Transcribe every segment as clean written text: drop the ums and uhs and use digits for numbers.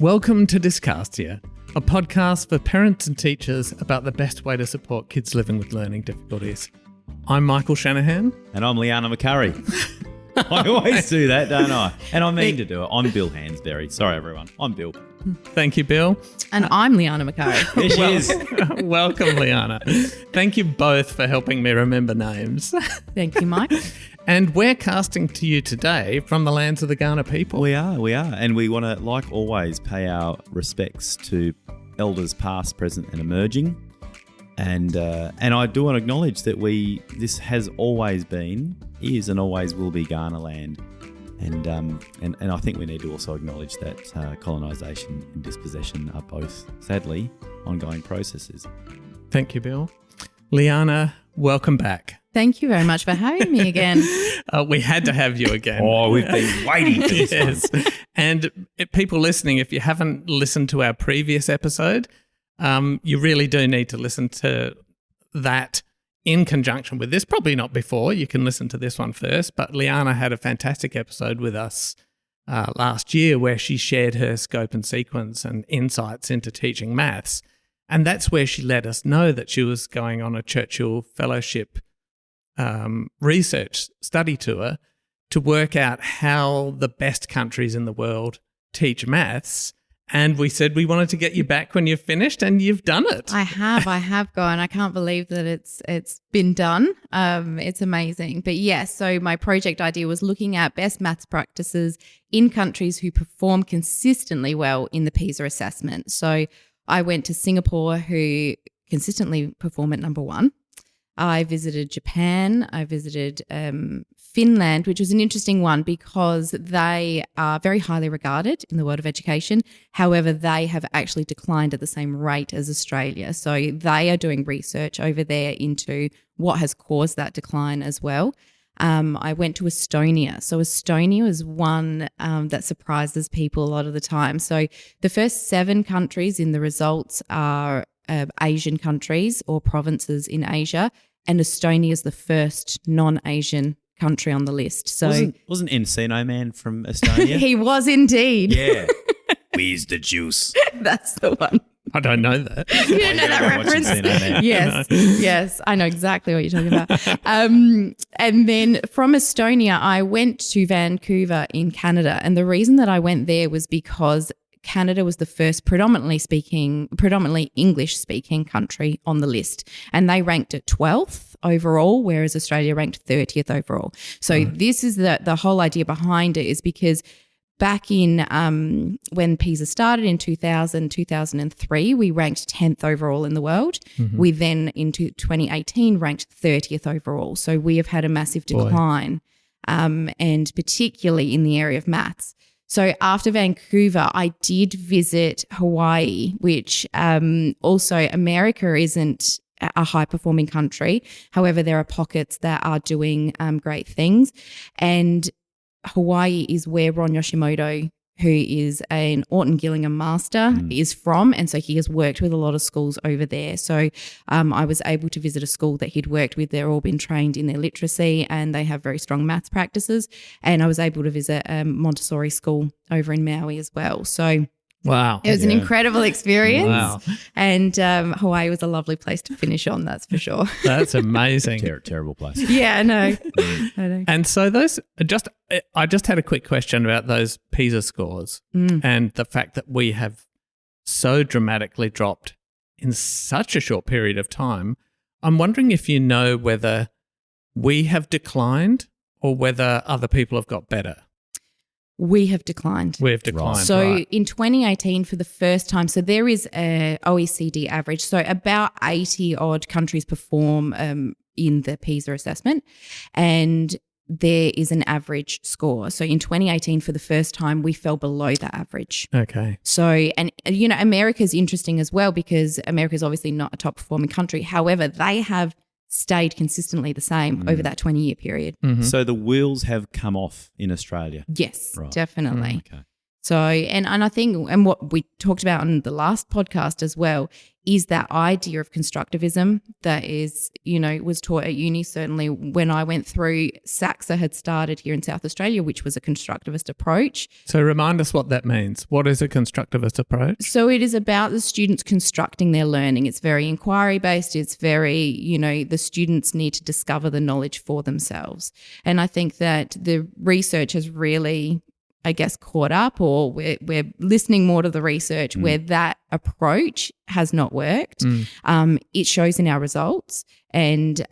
Welcome to Dyscastia, a podcast for parents and teachers about the best way to support kids living with learning difficulties. I'm Michael Shanahan. And I'm Liana McCurry. I always do that, don't I? And I mean to do it. I'm Bill Hansberry. Sorry, everyone. I'm Bill. Thank you, Bill. And I'm Liana McCurry. There she is. Welcome, Liana. Thank you both for helping me remember names. Thank you, Mike. And we're casting to you today from the lands of the Kaurna people. We are. And we want to, like always, pay our respects to elders past, present and emerging. And I do want to acknowledge that this has always been, is and always will be Kaurna land. And I think we need to also acknowledge that colonisation and dispossession are both, sadly, ongoing processes. Thank you, Bill. Liana, welcome back. Thank you very much for having me again. We had to have you again. Oh, we've been waiting for this Yes. one. And people listening, if you haven't listened to our previous episode, you really do need to listen to that in conjunction with this. Probably not before. You can listen to this one first. But Liana had a fantastic episode with us last year where she shared her scope and sequence and insights into teaching maths. And that's where she let us know that she was going on a Churchill Fellowship research study tour to work out how the best countries in the world teach maths. And we said we wanted to get you back when you've finished, and you've done it. I have gone. I can't believe that it's been done. It's amazing. But yes, so my project idea was looking at best maths practices in countries who perform consistently well in the PISA assessment. So I went to Singapore, who consistently perform at number one. I visited Japan. I visited Finland, which was an interesting one because they are very highly regarded in the world of education. However, they have actually declined at the same rate as Australia. So they are doing research over there into what has caused that decline as well. I went to Estonia. So Estonia is one that surprises people a lot of the time. So the first 7 countries in the results are Asian countries or provinces in Asia, and Estonia is the first non-Asian country on the list. So wasn't Encino Man from Estonia? He was indeed. Yeah. Where's the juice? That's the one. I don't know that. You don't know that reference? Yes, I know exactly what you're talking about. And then from Estonia, I went to Vancouver in Canada. And the reason that I went there was because Canada was the first predominantly English-speaking country on the list, and they ranked at 12th overall, whereas Australia ranked 30th overall. So this is the whole idea behind it, is because back in when PISA started in 2003, we ranked 10th overall in the world. Mm-hmm. We then, into 2018, ranked 30th overall. So we have had a massive decline, and particularly in the area of maths. So after Vancouver, I did visit Hawaii, which also America isn't a high-performing country. However, there are pockets that are doing great things. And Hawaii is where Ron Yoshimoto, who is an Orton Gillingham master, is from. And so he has worked with a lot of schools over there. So I was able to visit a school that he'd worked with. They're all been trained in their literacy and they have very strong maths practices. And I was able to visit a Montessori school over in Maui as well. So wow, it was an incredible experience. Wow. And Hawaii was a lovely place to finish on, that's for sure. That's amazing. Terrible place. Yeah, I know. I know. And so I just had a quick question about those PISA scores and the fact that we have so dramatically dropped in such a short period of time. I'm wondering if you know whether we have declined or whether other people have got better. We have declined. We've declined. So right. In 2018, for the first time, so there is a OECD average. So about 80 odd countries perform in the PISA assessment, and there is an average score. So in 2018, for the first time, we fell below that average. Okay. So, and America's interesting as well, because America's obviously not a top performing country. However, they have stayed consistently the same over that 20-year period. Mm-hmm. So the wheels have come off in Australia. Yes, Right. definitely. Okay. So, and I think, and what we talked about on the last podcast as well, is that idea of constructivism that is, was taught at uni. Certainly when I went through, SACSA had started here in South Australia, which was a constructivist approach. So remind us what that means. What is a constructivist approach? So it is about the students constructing their learning. It's very inquiry-based. It's very, the students need to discover the knowledge for themselves. And I think that the research has really, I guess, caught up, or we're listening more to the research where that approach has not worked. It shows in our results, and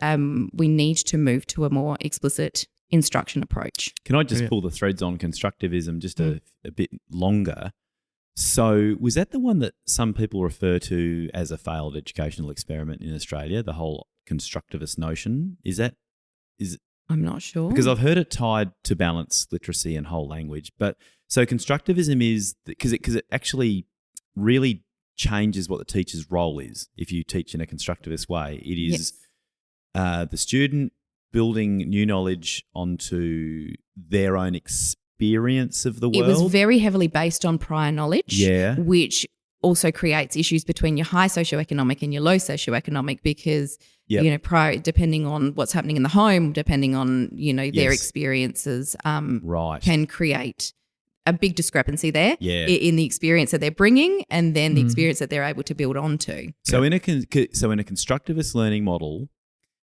we need to move to a more explicit instruction approach. Can I just pull the threads on constructivism just a bit longer? So was that the one that some people refer to as a failed educational experiment in Australia, the whole constructivist notion? Is I'm not sure. Because I've heard it tied to balanced literacy and whole language. But so constructivism is because it actually really changes what the teacher's role is. If you teach in a constructivist way, it is the student building new knowledge onto their own experience of the world. It was very heavily based on prior knowledge, which also creates issues between your high socioeconomic and your low socioeconomic because, prior, depending on what's happening in the home, depending on, their experiences, can create a big discrepancy there in the experience that they're bringing and then the experience that they're able to build onto. So in a constructivist learning model,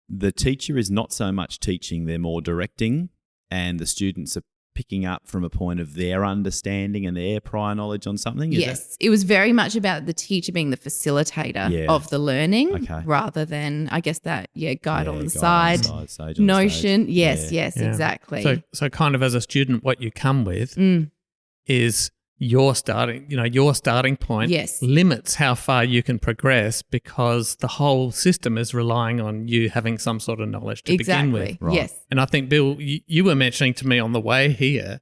the teacher is not so much teaching, they're more directing, and the students are picking up from a point of their understanding and their prior knowledge on something? It was very much about the teacher being the facilitator of the learning rather than, I guess, that guide on the side notion. Yes, exactly. So kind of as a student, what you come with is your starting point limits how far you can progress because the whole system is relying on you having some sort of knowledge to begin with. Right. Yes. And I think, Bill, you were mentioning to me on the way here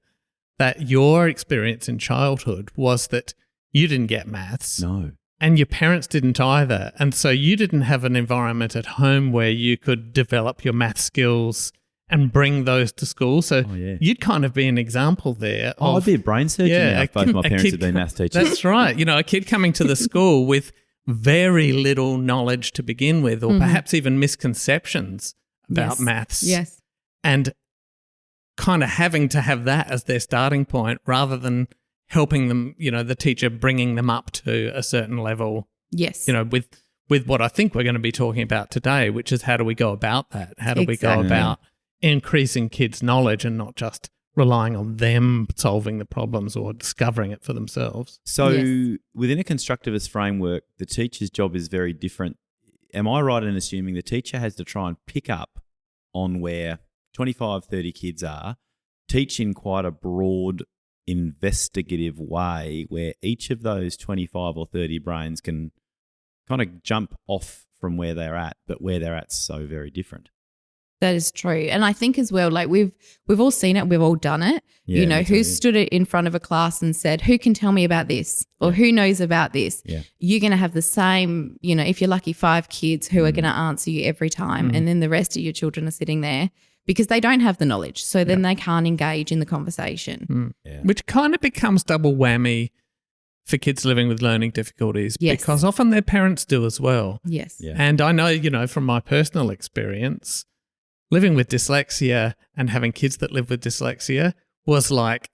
that your experience in childhood was that you didn't get maths. No. And your parents didn't either. And so you didn't have an environment at home where you could develop your math skills and bring those to school. So you'd kind of be an example there. I'd be a brain surgeon now if both my parents had been maths teachers. That's right. A kid coming to the school with very little knowledge to begin with or perhaps even misconceptions about maths. Yes. And kind of having to have that as their starting point rather than helping them, the teacher bringing them up to a certain level. Yes. With what I think we're going to be talking about today, which is how do we go about that? How do we go about increasing kids' knowledge and not just relying on them solving the problems or discovering it for themselves? So within a constructivist framework, the teacher's job is very different. Am I right in assuming the teacher has to try and pick up on where 25, 30 kids are, teach in quite a broad investigative way where each of those 25 or 30 brains can kind of jump off from where they're at, but where they're at's so very different? That is true. And I think as well, like we've all seen it, we've all done it. Who stood in front of a class and said, who can tell me about this or who knows about this? Yeah. You're going to have the same, if you're lucky, 5 kids who are going to answer you every time. And then the rest of your children are sitting there because they don't have the knowledge. So then they can't engage in the conversation. Which kind of becomes double whammy for kids living with learning difficulties because often their parents do as well. Yes. Yeah. And I know, from my personal experience, living with dyslexia and having kids that live with dyslexia was like,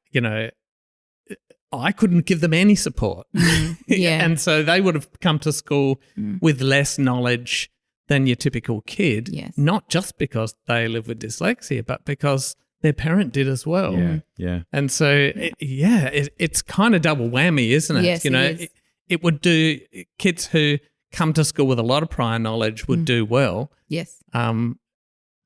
I couldn't give them any support. And so they would have come to school with less knowledge than your typical kid, not just because they live with dyslexia, but because their parent did as well. Yeah. And so, it's kind of double whammy, isn't it? Yes, it is. It would do – kids who come to school with a lot of prior knowledge would do well. Yes.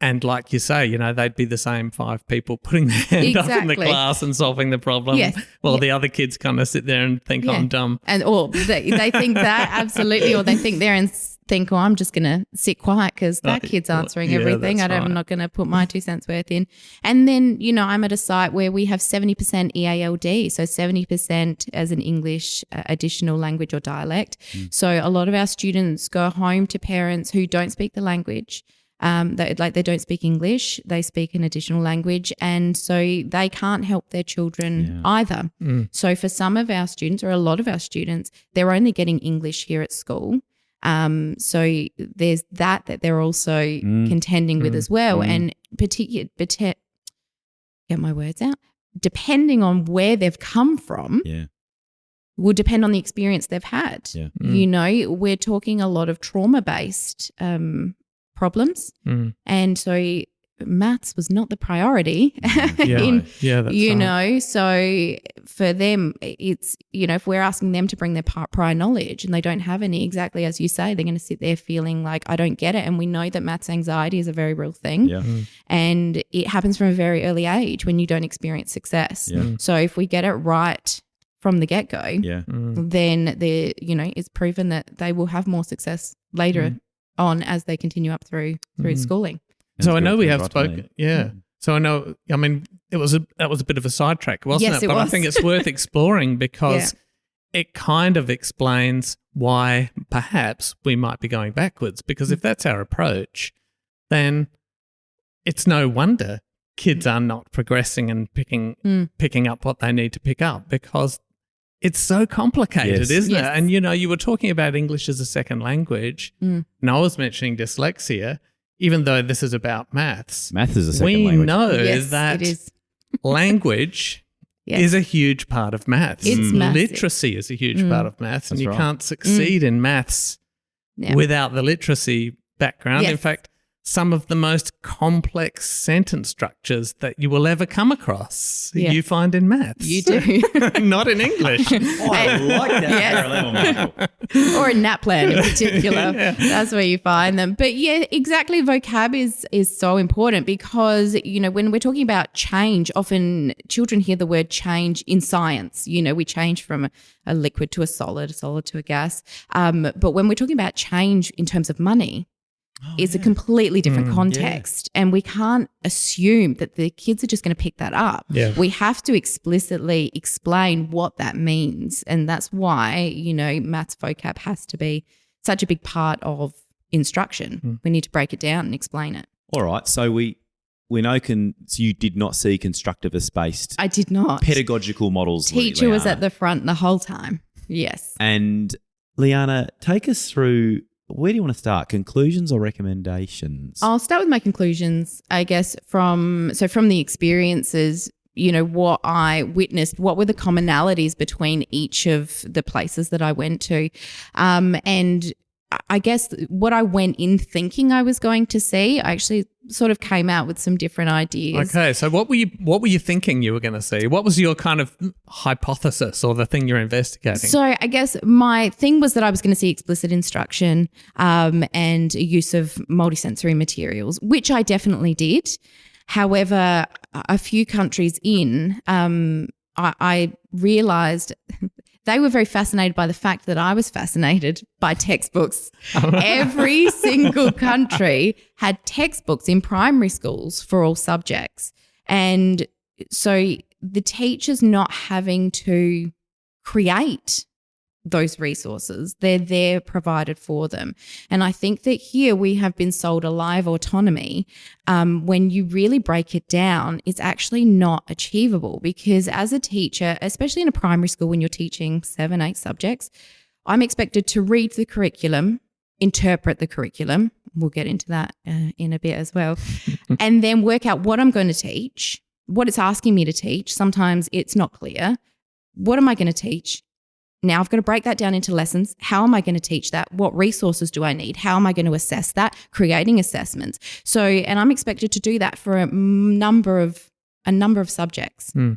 And like you say, they'd be the same 5 people putting their hand up in the class and solving the problem while the other kids kind of sit there and think I'm dumb. And they think that, absolutely, or they think there and think, I'm just going to sit quiet because that kid's answering everything. I'm not going to put my 2 cents worth in. And then, I'm at a site where we have 70% EALD, so 70% as an English additional language or dialect. So a lot of our students go home to parents who don't speak the language. They don't speak English, they speak an additional language, and so they can't help their children either. So for some of our students, or a lot of our students, they're only getting English here at school. So there's that they're also contending with as well, and get my words out. Depending on where they've come from, will depend on the experience they've had. Yeah. You know, we're talking a lot of trauma-based problems, and so maths was not the priority. That's you right. know, so for them, it's, you know, if we're asking them to bring their prior knowledge and they don't have any, exactly as you say, they're going to sit there feeling like, I don't get it. And we know that maths anxiety is a very real thing. Yeah. And it happens from a very early age when you don't experience success. Yeah. So if we get it right from the get-go, then it's proven that they will have more success later on as they continue up through schooling. So I know we have spoken. Yeah. So I know. I mean, that was a bit of a sidetrack, wasn't Yes, it? it But I was. think it's worth exploring because it kind of explains why perhaps we might be going backwards. Because if that's our approach, then it's no wonder kids are not progressing and picking up what they need to pick up, because it's so complicated, isn't it? And you were talking about English as a second language, and I was mentioning dyslexia. Even though this is about maths, Math is a second we language. know Yes, that it is. language is a huge part of maths. It's massive. Literacy is a huge part of maths, and That's you right. can't succeed in maths without the literacy background. Yes. In fact, some of the most complex sentence structures that you will ever come across, you find in maths. You do. Not in English. Oh, I like that parallel, Michael. Or in NAPLAN in particular. That's where you find them. But yeah, exactly. Vocab is so important because, when we're talking about change, often children hear the word change in science. We change from a liquid to a solid to a gas. But when we're talking about change in terms of money, it's a completely different context, and we can't assume that the kids are just going to pick that up. Yeah. We have to explicitly explain what that means, and that's why, maths vocab has to be such a big part of instruction. We need to break it down and explain it. All right. So we know so you did not see constructivist-based I did not. pedagogical models. Teacher was Liana. at the front the whole time. Yes. And Liana, take us through, where do you want to start? Conclusions or recommendations? I'll start with my conclusions, I guess, from the experiences, what I witnessed, what were the commonalities between each of the places that I went to. And I guess what I went in thinking I was going to see, I actually sort of came out with some different ideas. Okay, so what were you thinking you were going to see? What was your kind of hypothesis or the thing you're investigating? So I guess my thing was that I was going to see explicit instruction and use of multisensory materials, which I definitely did. However, a few countries in, I realised they were very fascinated by the fact that I was fascinated by textbooks. Every single country had textbooks in primary schools for all subjects. And so the teachers not having to create those resources, they're there provided for them. And I think that here we have been sold a lie of autonomy. When you really break it down, it's actually not achievable, because as a teacher, especially in a primary school when you're teaching 7-8 subjects, I'm expected to read the curriculum, interpret the curriculum, we'll get into that in a bit as well, and then work out what I'm going to teach, what it's asking me to teach. Sometimes it's not clear. What am I going to teach? Now I've got to break that down into lessons. How am I going to teach that? What resources do I need? How am I going to assess that? Creating assessments. So, and I'm expected to do that for a number of subjects. And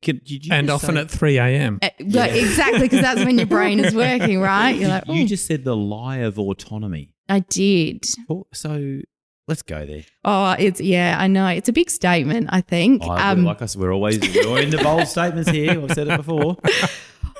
did you and just often say- at 3 a.m. Exactly, because that's when your brain is working, right? You're like, you just said the lie of autonomy. I did. So let's go there. Oh, I know. It's a big statement, I think. Like us, we're in the bold statements here. I've said it before.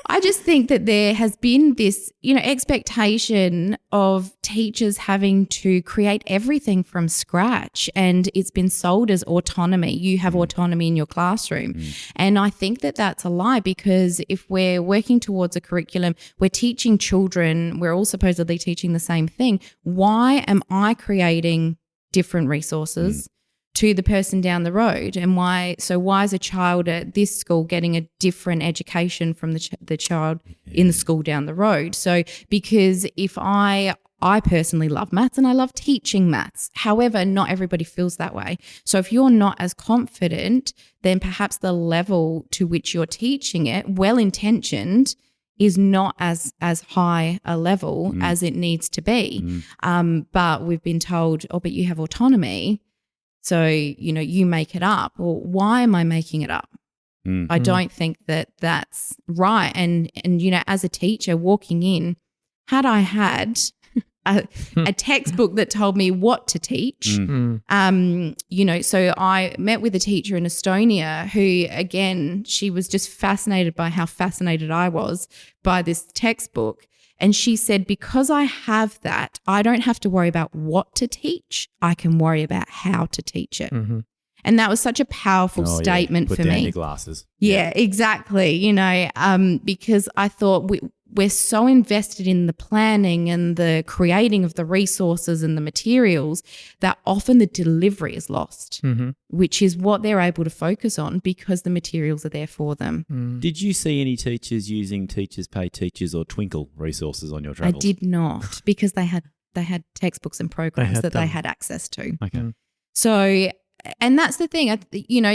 I just think that there has been this, expectation of teachers having to create everything from scratch, and it's been sold as autonomy. You have autonomy in your classroom. And I think that that's a lie, because if we're working towards a curriculum, we're teaching children, we're all supposedly teaching the same thing. Why am I creating different resources to the person down the road, and why is a child at this school getting a different education from the child in the school down the road? So because if I personally love maths and I love teaching maths. However, not everybody feels that way. So if you're not as confident, then perhaps the level to which you're teaching it, well-intentioned, is not as high a level as it needs to be. But we've been told, but you have autonomy, so, you make it up. Well, why am I making it up? I don't think that that's right. And as a teacher walking in, had I had a textbook that told me what to teach. So I met with a teacher in Estonia who, again, she was just fascinated by how fascinated I was by this textbook. And she said, because I have that, I don't have to worry about what to teach. I can worry about how to teach it. And that was such a powerful statement Put for down me. your glasses. Yeah, exactly. Because I thought we're so invested in the planning and the creating of the resources and the materials that often the delivery is lost, which is what they're able to focus on because the materials are there for them. Did you see any teachers using Teachers Pay Teachers or Twinkle resources on your travels? I did not, because they had textbooks and programs that they had access to. Okay. So, and that's the thing,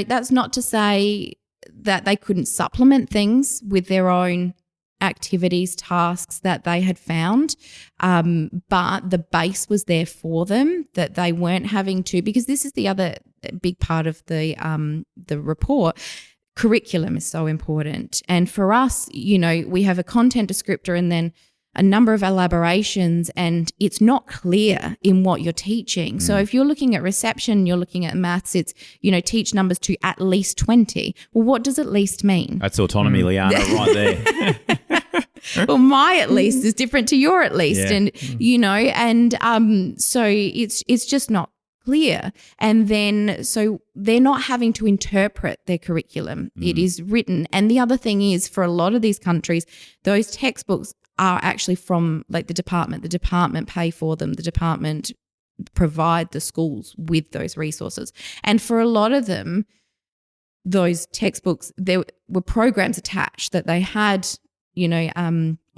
that's not to say that they couldn't supplement things with their own activities, tasks that they had found, but the base was there for them, that they weren't having to, because this is the other big part of the report. Curriculum is so important. And for us, we have a content descriptor and then a number of elaborations, and it's not clear in what you're teaching. So if you're looking at reception, you're looking at maths, it's, teach numbers to at least 20. Well, what does at least mean? That's autonomy, Liana, right there. Well, my at least is different to your at least. Yeah. And, so it's just not clear. And then, so they're not having to interpret their curriculum. It is written. And the other thing is, for a lot of these countries, those textbooks are actually from the department. The department pay for them. The department provide the schools with those resources. And for a lot of them, those textbooks, there were programs attached that they had,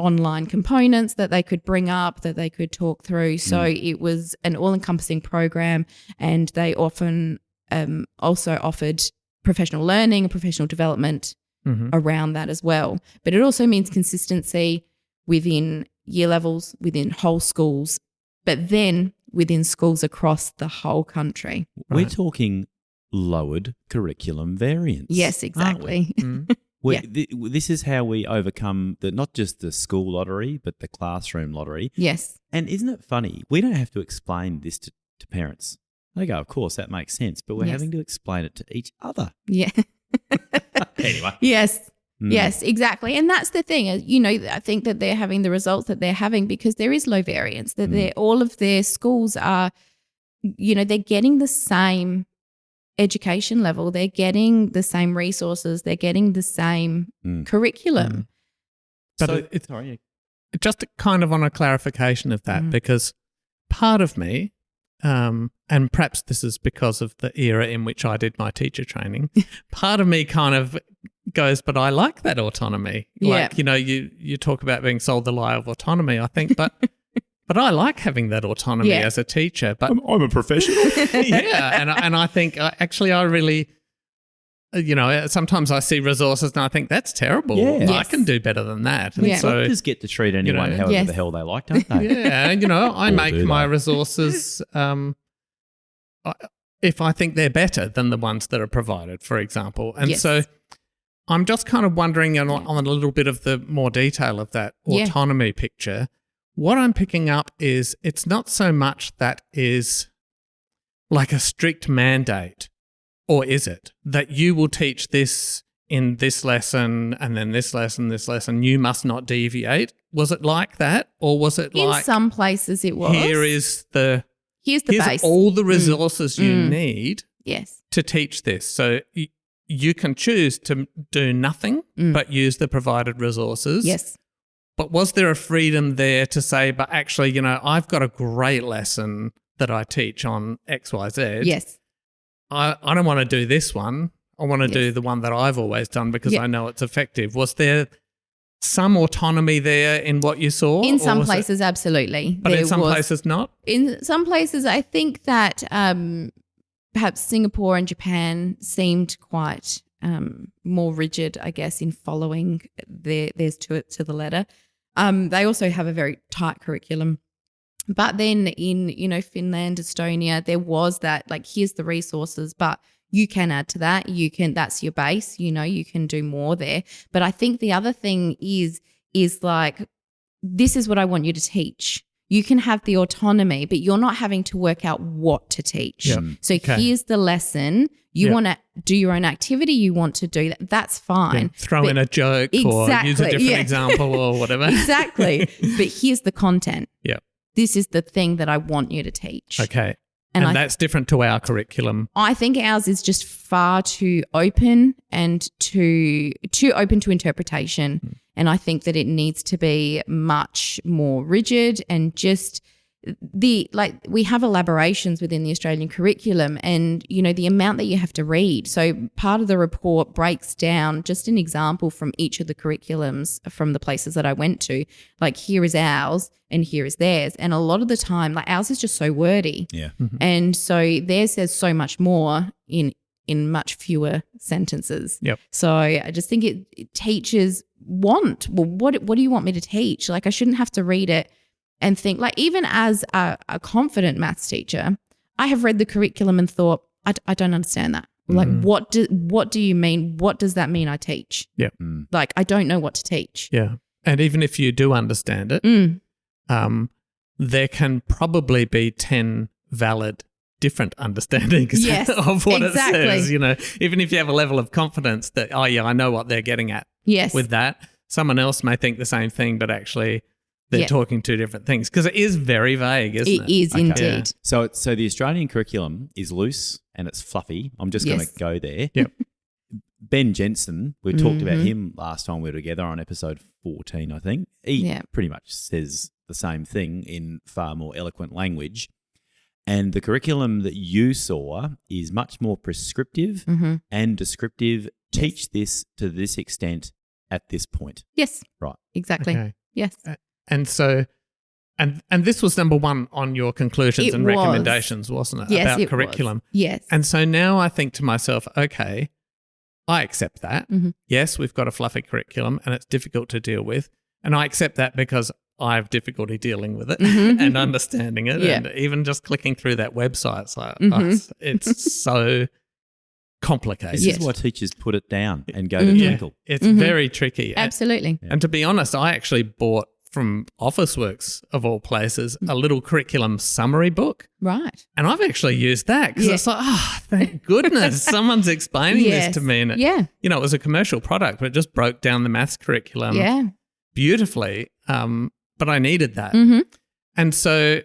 online components that they could bring up, that they could talk through. So it was an all-encompassing program, and they often also offered professional learning and professional development around that as well. But it also means consistency within year levels, within whole schools, but then within schools across the whole country. We're talking lowered curriculum variance. Yes, exactly. This is how we overcome not just the school lottery, but the classroom lottery. Yes. And isn't it funny? We don't have to explain this to parents. They go, of course, that makes sense, but we're having to explain it to each other. Yeah. Anyway. Yes. Yes, exactly. And that's the thing. I think that they're having the results that they're having because there is low variance, that all of their schools are, they're getting the same education level. They're getting the same resources. They're getting the same curriculum. But just kind of on a clarification of that, because part of me, and perhaps this is because of the era in which I did my teacher training, part of me kind of goes, but I like that autonomy. Yeah. You talk about being sold the lie of autonomy, I think, but I like having that autonomy as a teacher. But I'm a professional. and I think I really, sometimes I see resources and I think that's terrible. Yeah. I can do better than that. And So doctors get to treat anyone however the hell they like, don't they? Yeah, and I make my resources if I think they're better than the ones that are provided, for example. And so I'm just kind of wondering on a little bit of the more detail of that autonomy picture. What I'm picking up is it's not so much that is like a strict mandate, or is it, that you will teach this in this lesson and then this lesson, you must not deviate? Was it like that, or was it in some places it was? Here's Here's base. All the resources you need to teach this. So you can choose to do nothing but use the provided resources. Yes. But was there a freedom there to say, but actually, I've got a great lesson that I teach on XYZ. Yes. I don't want to do this one. I want to do the one that I've always done because I know it's effective. Was there some autonomy there in what you saw? In some places, absolutely. But in some places not? In some places, I think that perhaps Singapore and Japan seemed quite more rigid, I guess, in following theirs to the letter. They also have a very tight curriculum. But then in, Finland, Estonia, there was that, like, here's the resources, but you can add to that. That's your base, you can do more there. But I think the other thing is like, this is what I want you to teach. You can have the autonomy, but you're not having to work out what to teach. Yep. So here's the lesson. You want to do your own activity. You want to do that. That's fine. Yeah. Throw in a joke or use a different example or whatever. Exactly. But here's the content. Yeah. This is the thing that I want you to teach. Okay. And that's different to our curriculum. I think ours is just far too open and too open to interpretation. And I think that it needs to be much more rigid and just we have elaborations within the Australian curriculum and, the amount that you have to read. So part of the report breaks down just an example from each of the curriculums from the places that I went to. Like, here is ours and here is theirs. And a lot of the time, like, ours is just so wordy. Yeah. Mm-hmm. And so theirs says so much more in much fewer sentences. Yep. So I just think teachers what do you want me to teach? Like, I shouldn't have to read it and think, like, even as a confident maths teacher, I have read the curriculum and thought, I don't understand that. Like, what do you mean? What does that mean I teach? Yeah. Like, I don't know what to teach. Yeah. And even if you do understand it, there can probably be 10 valid different understandings of what it says. Even if you have a level of confidence that, I know what they're getting at with that, someone else may think the same thing, but actually they're talking two different things because it is very vague, isn't it? It is indeed. Yeah. So the Australian curriculum is loose and it's fluffy. I'm just going to go there. Yep. Ben Jensen, we talked about him last time we were together on episode 14, I think. He pretty much says the same thing in far more eloquent language. And the curriculum that you saw is much more prescriptive and descriptive. Teach this to this extent at this point. Yes. Right. Exactly. Okay. Yes. And so, and this was number one on your conclusions and recommendations, wasn't it? Yes, about it curriculum. Was. Yes. And so now I think to myself, okay, I accept that. Yes, we've got a fluffy curriculum and it's difficult to deal with. And I accept that because I have difficulty dealing with it and understanding it. And even just clicking through that website, it's like, it's so complicated. This is why teachers put it down and go to technical. It's very tricky. Absolutely. And to be honest, I actually bought from Officeworks, of all places, a little curriculum summary book. Right. And I've actually used that because it's like, thank goodness someone's explaining this to me. And it, it was a commercial product, but it just broke down the maths curriculum beautifully. But I needed that. And so,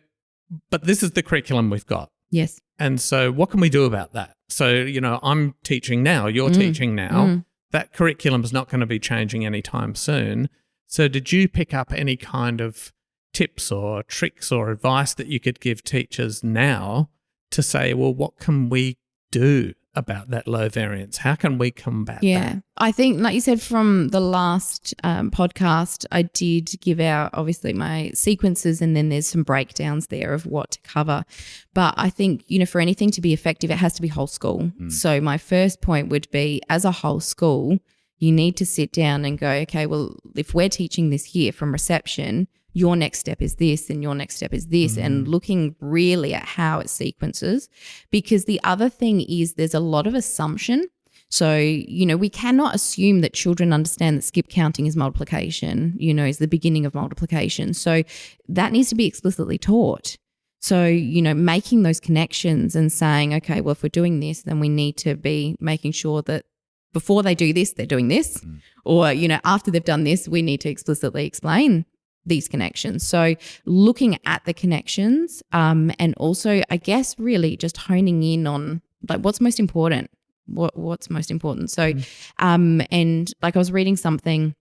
but this is the curriculum we've got. Yes. And so what can we do about that? So, I'm teaching now, you're teaching now. That curriculum is not going to be changing anytime soon. So did you pick up any kind of tips or tricks or advice that you could give teachers now to say, well, what can we do about that low variance? How can we combat that? I think, like you said, from the last podcast, I did give out, obviously, my sequences and then there's some breakdowns there of what to cover. But I think, for anything to be effective, it has to be whole school. So my first point would be, as a whole school, you need to sit down and go, okay, well, if we're teaching this here from reception, your next step is this and your next step is this, and looking really at how it sequences. Because the other thing is there's a lot of assumption. So, we cannot assume that children understand that skip counting is multiplication, is the beginning of multiplication. So that needs to be explicitly taught. So, making those connections and saying, okay, well, if we're doing this, then we need to be making sure that before they do this, they're doing this. Or, after they've done this, we need to explicitly explain these connections. So looking at the connections and also, I guess, really just honing in on like what's most important, what's most important. So and like I was reading something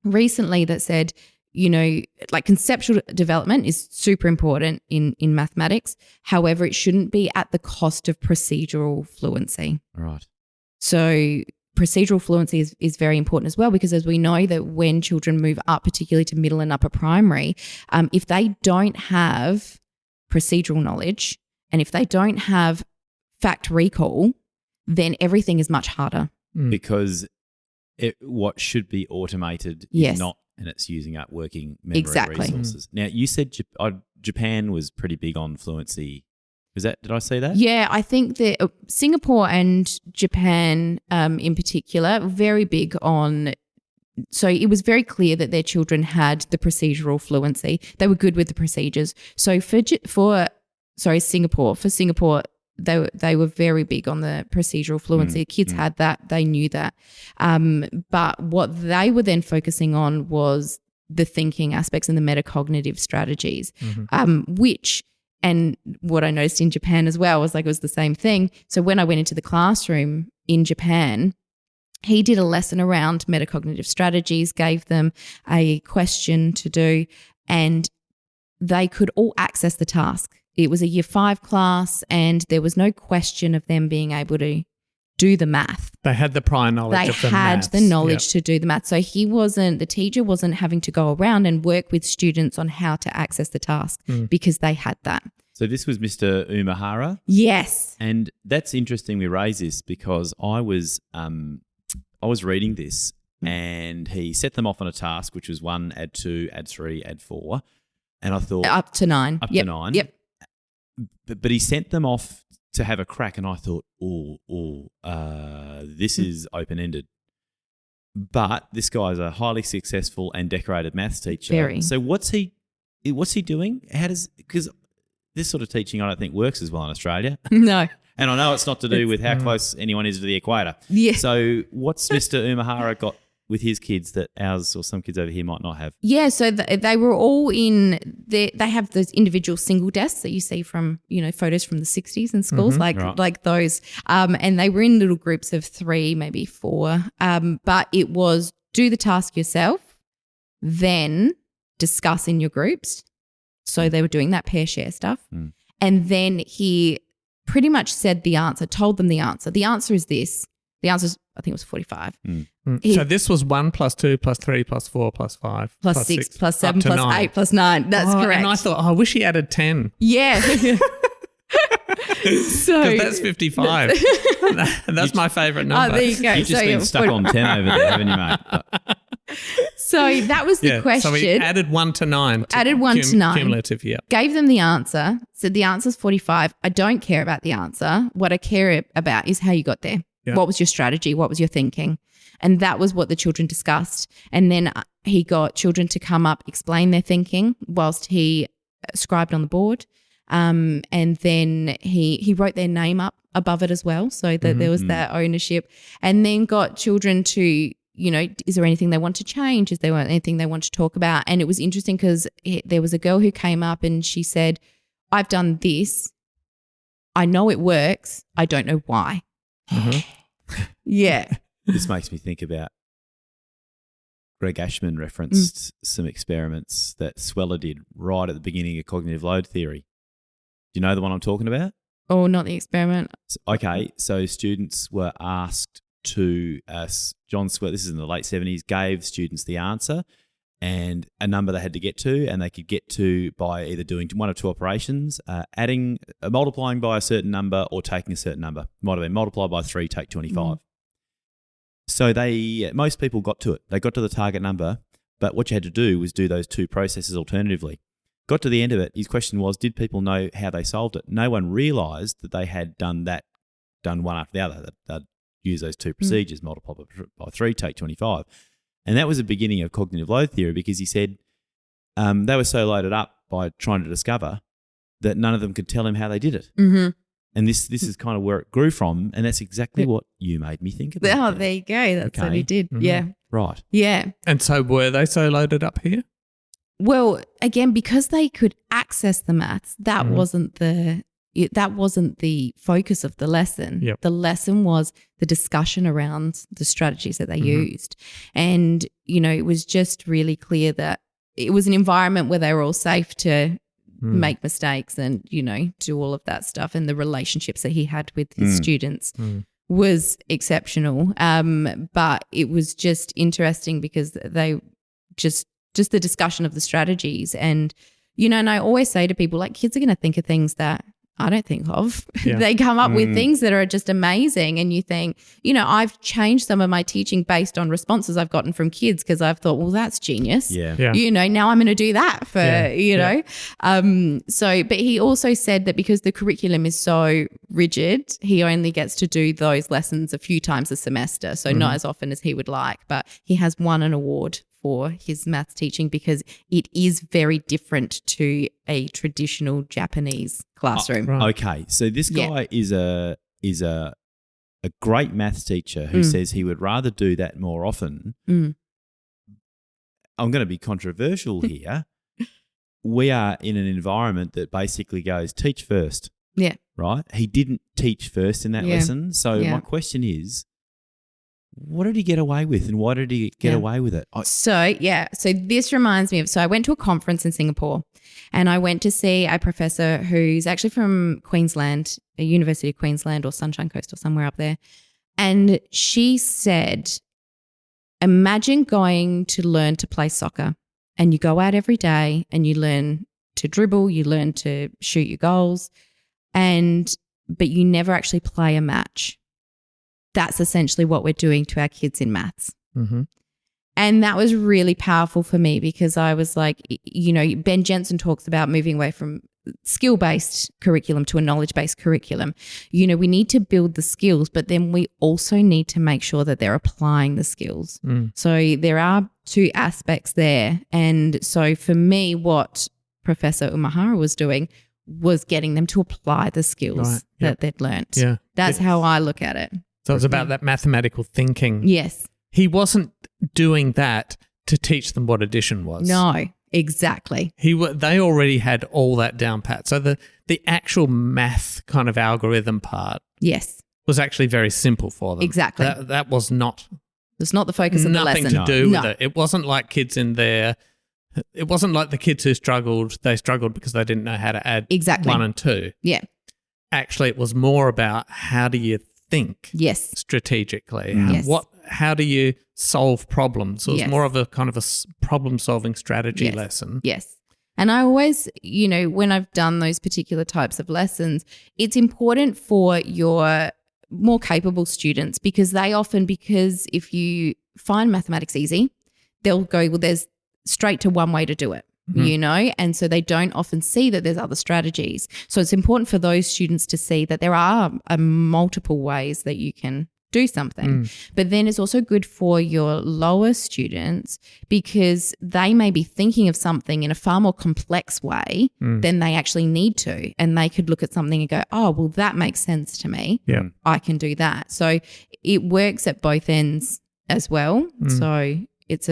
recently that said, like conceptual development is super important in mathematics. However, it shouldn't be at the cost of procedural fluency. Right. So procedural fluency is very important as well, because as we know that when children move up, particularly to middle and upper primary, if they don't have procedural knowledge and if they don't have fact recall, then everything is much harder. Because what should be automated Yes. is not, and it's using up working memory Exactly. resources. Now, you said Japan was pretty big on fluency. Did I see that? Yeah, I think that Singapore and Japan in particular, very big on. So it was very clear that their children had the procedural fluency. They were good with the procedures. So for Singapore, they were very big on the procedural fluency. Kids had that. They knew that. But what they were then focusing on was the thinking aspects and the metacognitive strategies, which – and what I noticed in Japan as well was like it was the same thing. So when I went into the classroom in Japan, he did a lesson around metacognitive strategies, gave them a question to do, and they could all access the task. It was a year 5 class and there was no question of them being able to do the math. They had the prior knowledge of the maths. The knowledge to do the math. So the teacher wasn't having to go around and work with students on how to access the task because they had that. So this was Mr. Umahara? Yes. And that's interesting we raise this because I was reading this and he set them off on a task, which was 1, add 2, add 3, add 4. And I thought... Up to 9. To 9. Yep. But he sent them off to have a crack and I thought, this is open-ended. But this guy's a highly successful and decorated maths teacher. Very. So what's he doing? Because this sort of teaching I don't think works as well in Australia. No. And I know it's not to do with how close anyone is to the equator. Yeah. So what's Mr. Umahara got with his kids that ours or some kids over here might not have? Yeah, so they were all in they have those individual single desks that you see from, photos from the 60s in schools, like those. And they were in little groups of 3, maybe 4. But it was do the task yourself, then discuss in your groups. So they were doing that pair share stuff. And then he pretty much said the answer, told them the answer. The answer is this. The answer is, I think it was 45. So this was 1 plus 2 plus 3 plus 4 plus 5 plus 6 plus 7 plus 9. 8 plus 9. That's correct. And I thought, I wish he added 10. Yeah. So that's 55. That's my favourite number. Oh, there you go. You've just been stuck on 10 over there, haven't you, mate? So that was the question. So he added 1 to 9. Added 1 to 9. Cumulative, yeah. Gave them the answer, said the answer's 45. I don't care about the answer. What I care about is how you got there. Yeah. What was your strategy? What was your thinking? And that was what the children discussed. And then he got children to come up, explain their thinking whilst he scribed on the board. And then he wrote their name up above it as well, so that there was that ownership. And then got children to, is there anything they want to change? Is there anything they want to talk about? And it was interesting because there was a girl who came up and she said, I've done this. I know it works. I don't know why. Yeah. This makes me think about Greg Ashman referenced some experiments that Sweller did right at the beginning of cognitive load theory. Do you know the one I'm talking about? Oh, not the experiment. Okay, so students were asked to, John Sweller, this is in the late 70s, gave students the answer and a number they had to get to, and they could get to by either doing 1 of 2 operations, multiplying by a certain number or taking a certain number. Might have been multiply by 3, take 25. So most people got to it. They got to the target number, but what you had to do was do those 2 processes alternatively. Got to the end of it, his question was, did people know how they solved it? No one realised that they had done one after the other. They'd use those 2 procedures, multiply by 3, take 25. And that was the beginning of cognitive load theory, because he said they were so loaded up by trying to discover that none of them could tell him how they did it. And this is kind of where it grew from, and that's exactly what you made me think about. Oh, there you go. That's what he did. Yeah. Right. Yeah. And so were they so loaded up here? Well, again, because they could access the maths, that wasn't the focus of the lesson. Yep. The lesson was the discussion around the strategies that they used. And, it was just really clear that it was an environment where they were all safe to make mistakes and, do all of that stuff. And the relationships that he had with his students was exceptional. But it was just interesting because they just the discussion of the strategies and, and I always say to people, like, kids are going to think of things that I don't think of. Yeah. They come up with things that are just amazing. And you think, I've changed some of my teaching based on responses I've gotten from kids because I've thought, well, that's genius. Yeah. Now I'm going to do that for, but he also said that because the curriculum is so rigid, he only gets to do those lessons a few times a semester. So not as often as he would like, but he has won an award for his maths teaching because it is very different to a traditional Japanese classroom. Right. Okay, so this guy is a great maths teacher who says he would rather do that more often. I'm going to be controversial here. We are in an environment that basically goes teach first. Yeah. Right? He didn't teach first in that lesson. So my question is, what did he get away with and why did he get away with it? So this reminds me of, I went to a conference in Singapore and I went to see a professor who's actually from Queensland, a University of Queensland or Sunshine Coast or somewhere up there. And she said, imagine going to learn to play soccer and you go out every day and you learn to dribble, you learn to shoot your goals, but you never actually play a match. That's essentially what we're doing to our kids in maths. Mm-hmm. And that was really powerful for me because I was like, Ben Jensen talks about moving away from skill-based curriculum to a knowledge-based curriculum. We need to build the skills, but then we also need to make sure that they're applying the skills. So there are two aspects there. And so for me, what Professor Umahara was doing was getting them to apply the skills that they'd learnt. Yeah. That's how I look at it. So it's about that mathematical thinking. Yes. He wasn't doing that to teach them what addition was. No, exactly. They already had all that down pat. So the actual math kind of algorithm part was actually very simple for them. Exactly. That was not. It's not the focus of the lesson. Nothing to do with it. It wasn't like kids in there. It wasn't like the kids who struggled. They struggled because they didn't know how to add 1 and 2. Yeah. Actually, it was more about how do you think strategically. How do you solve problems? So it's more of a kind of a problem-solving strategy lesson. Yes. And I always, when I've done those particular types of lessons, it's important for your more capable students because if you find mathematics easy, they'll go, well, there's straight to one way to do it. And so they don't often see that there's other strategies. So it's important for those students to see that there are multiple ways that you can do something. But then it's also good for your lower students because they may be thinking of something in a far more complex way than they actually need to. And they could look at something and go, oh, well, that makes sense to me. Yeah. I can do that. So it works at both ends as well. So it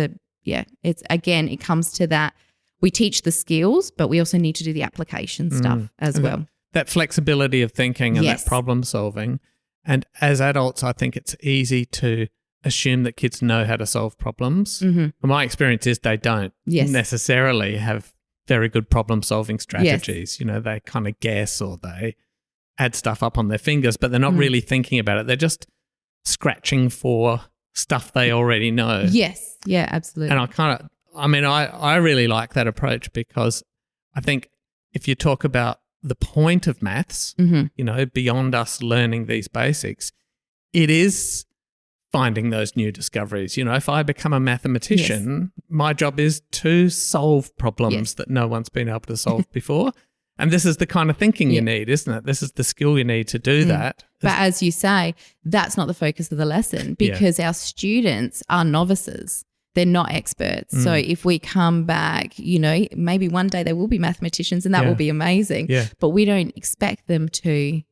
comes to that. We teach the skills, but we also need to do the application stuff as well. That flexibility of thinking and that problem solving. And as adults, I think it's easy to assume that kids know how to solve problems. My experience is they don't necessarily have very good problem solving strategies. They kind of guess or they add stuff up on their fingers, but they're not really thinking about it. They're just scratching for stuff they already know. Yes. Yeah, absolutely. And I really like that approach because I think if you talk about the point of maths, beyond us learning these basics, it is finding those new discoveries. If I become a mathematician, my job is to solve problems that no one's been able to solve before. And this is the kind of thinking you need, isn't it? This is the skill you need to do that. But as you say, that's not the focus of the lesson because our students are novices. They're not experts. So if we come back, maybe one day they will be mathematicians and that will be amazing. Yeah. But we don't expect them to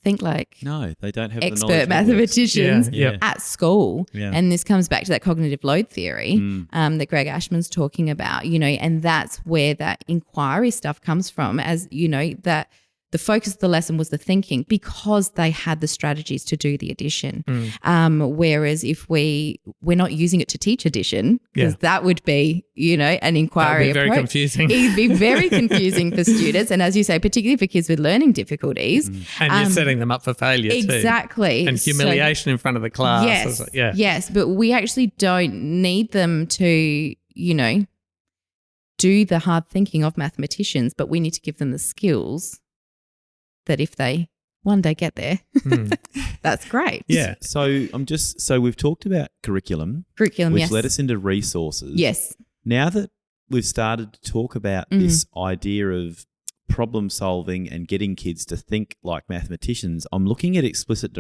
think like they don't have expert mathematicians at school. Yeah. And this comes back to that cognitive load theory that Greg Ashman's talking about, and that's where that inquiry stuff comes from as, that the focus of the lesson was the thinking because they had the strategies to do the addition. Whereas if we're not using it to teach addition, because that would be, an inquiry That would be very confusing. It'd be very confusing for students. And as you say, particularly for kids with learning difficulties. And you're setting them up for failure too. Exactly. And humiliation in front of the class. Yes, but we actually don't need them to, do the hard thinking of mathematicians, but we need to give them the skills that if they one day get there, that's great. Yeah. So we've talked about curriculum, which yes. led us into resources. Yes. Now that we've started to talk about this idea of problem solving and getting kids to think like mathematicians, I'm looking at explicit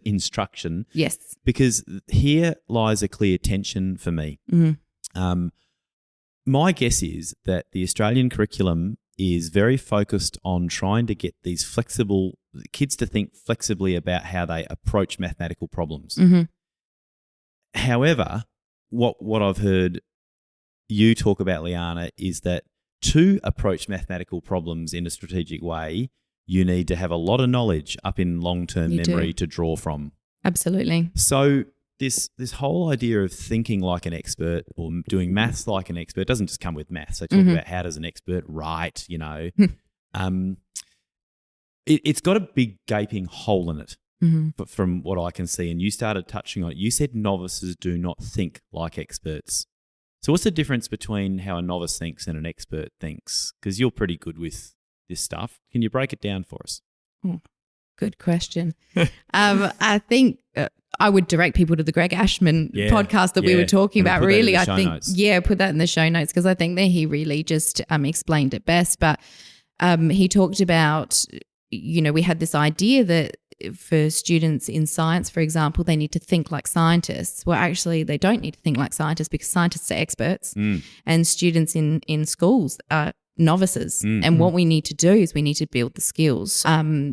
instruction. Yes. Because here lies a clear tension for me. My guess is that the Australian curriculum is very focused on trying to get these kids to think flexibly about how they approach mathematical problems. However, what I've heard you talk about, Liana, is that to approach mathematical problems in a strategic way, you need to have a lot of knowledge up in long-term memory to draw from. Absolutely. So this whole idea of thinking like an expert or doing maths like an expert doesn't just come with maths. They talk about how does an expert write, it's got a big gaping hole in it from what I can see. And you started touching on it. You said novices do not think like experts. So what's the difference between how a novice thinks and an expert thinks? Because you're pretty good with this stuff. Can you break it down for us? Good question. I think I would direct people to the Greg Ashman podcast that we were talking about. Really, I think, put that in the show notes because I think that he really just explained it best. But he talked about, we had this idea that for students in science, for example, they need to think like scientists. Well, actually, they don't need to think like scientists because scientists are experts and students in schools are novices. And what we need to do is we need to build the skills.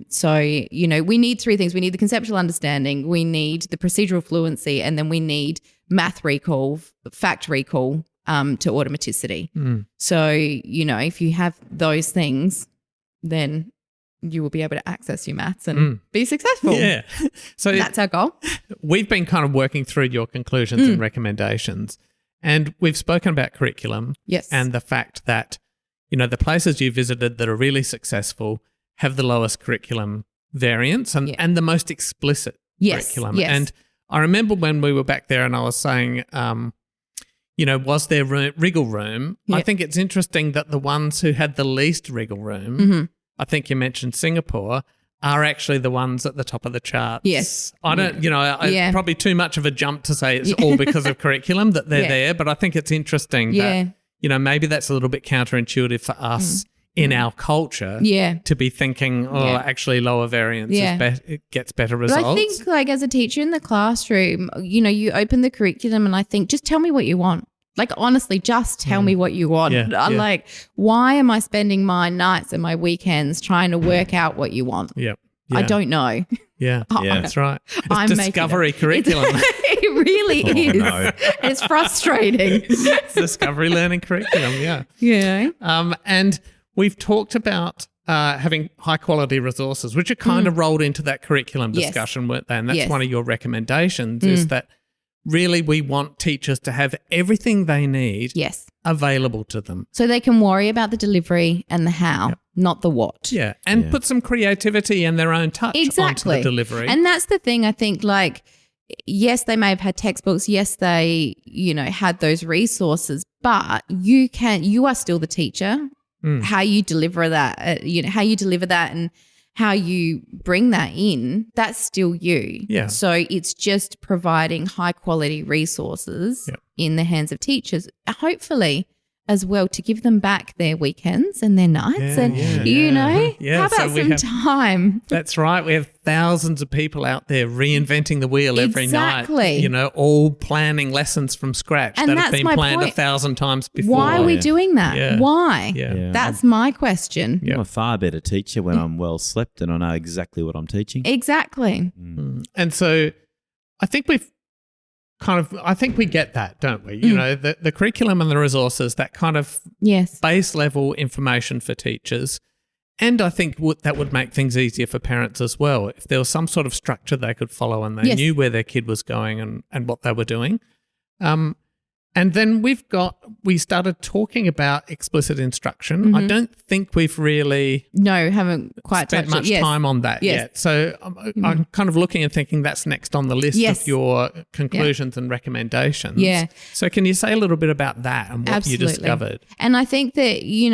So, we need three things. We need the conceptual understanding, we need the procedural fluency, and then we need math recall, fact recall to automaticity. So, if you have those things, then you will be able to access your maths and be successful. Yeah. So that's our goal. We've been kind of working through your conclusions and recommendations, and we've spoken about curriculum and the fact that, the places you visited that are really successful have the lowest curriculum variance and the most explicit curriculum. Yes. And I remember when we were back there and I was saying, was there wriggle room? I think it's interesting that the ones who had the least wriggle room, I think you mentioned Singapore, are actually the ones at the top of the charts. Yes. I don't, probably too much of a jump to say it's all because of curriculum that they're there, but I think it's interesting that, maybe that's a little bit counterintuitive for us in our culture to be thinking, actually lower variance it gets better results. But I think as a teacher in the classroom, you open the curriculum and I think, just tell me what you want. Like, honestly, just tell me what you want. I'm like, why am I spending my nights and my weekends trying to work out what you want? I don't know. Yeah, that's right. It's discovery curriculum. It really is. No. It's frustrating. It's discovery learning curriculum, Yeah. And we've talked about having high quality resources, which are kind of rolled into that curriculum discussion, weren't they? And that's one of your recommendations is that really we want teachers to have everything they need available to them. So they can worry about the delivery and the how, not the what. Yeah, and put some creativity and their own touch onto the delivery. And that's the thing, I think, yes, they may have had textbooks. Yes, they, had those resources, but you are still the teacher. How you deliver that, and how you bring that in, that's still you. Yeah. So it's just providing high quality resources in the hands of teachers, hopefully as well, to give them back their weekends and their nights how about some time? That's right. We have thousands of people out there reinventing the wheel every night, all planning lessons from scratch that have been planned 1,000 times before. Why are we doing that? Yeah. Why? Yeah. That's my question. I'm a far better teacher when I'm well slept and I know exactly what I'm teaching. Exactly. And so I think we get that, don't we? The curriculum and the resources, that kind of base level information for teachers. And I think that would make things easier for parents as well. If there was some sort of structure they could follow and they Yes. knew where their kid was going and what they were doing. And then we started talking about explicit instruction. Mm-hmm. I don't think we've really No, haven't quite spent touched much it. Yes. time on that Yes. yet. So I'm kind of looking and thinking that's next on the list Yes. of your conclusions and recommendations. Yeah. So can you say a little bit about that and what Absolutely. you discovered? And I think that, you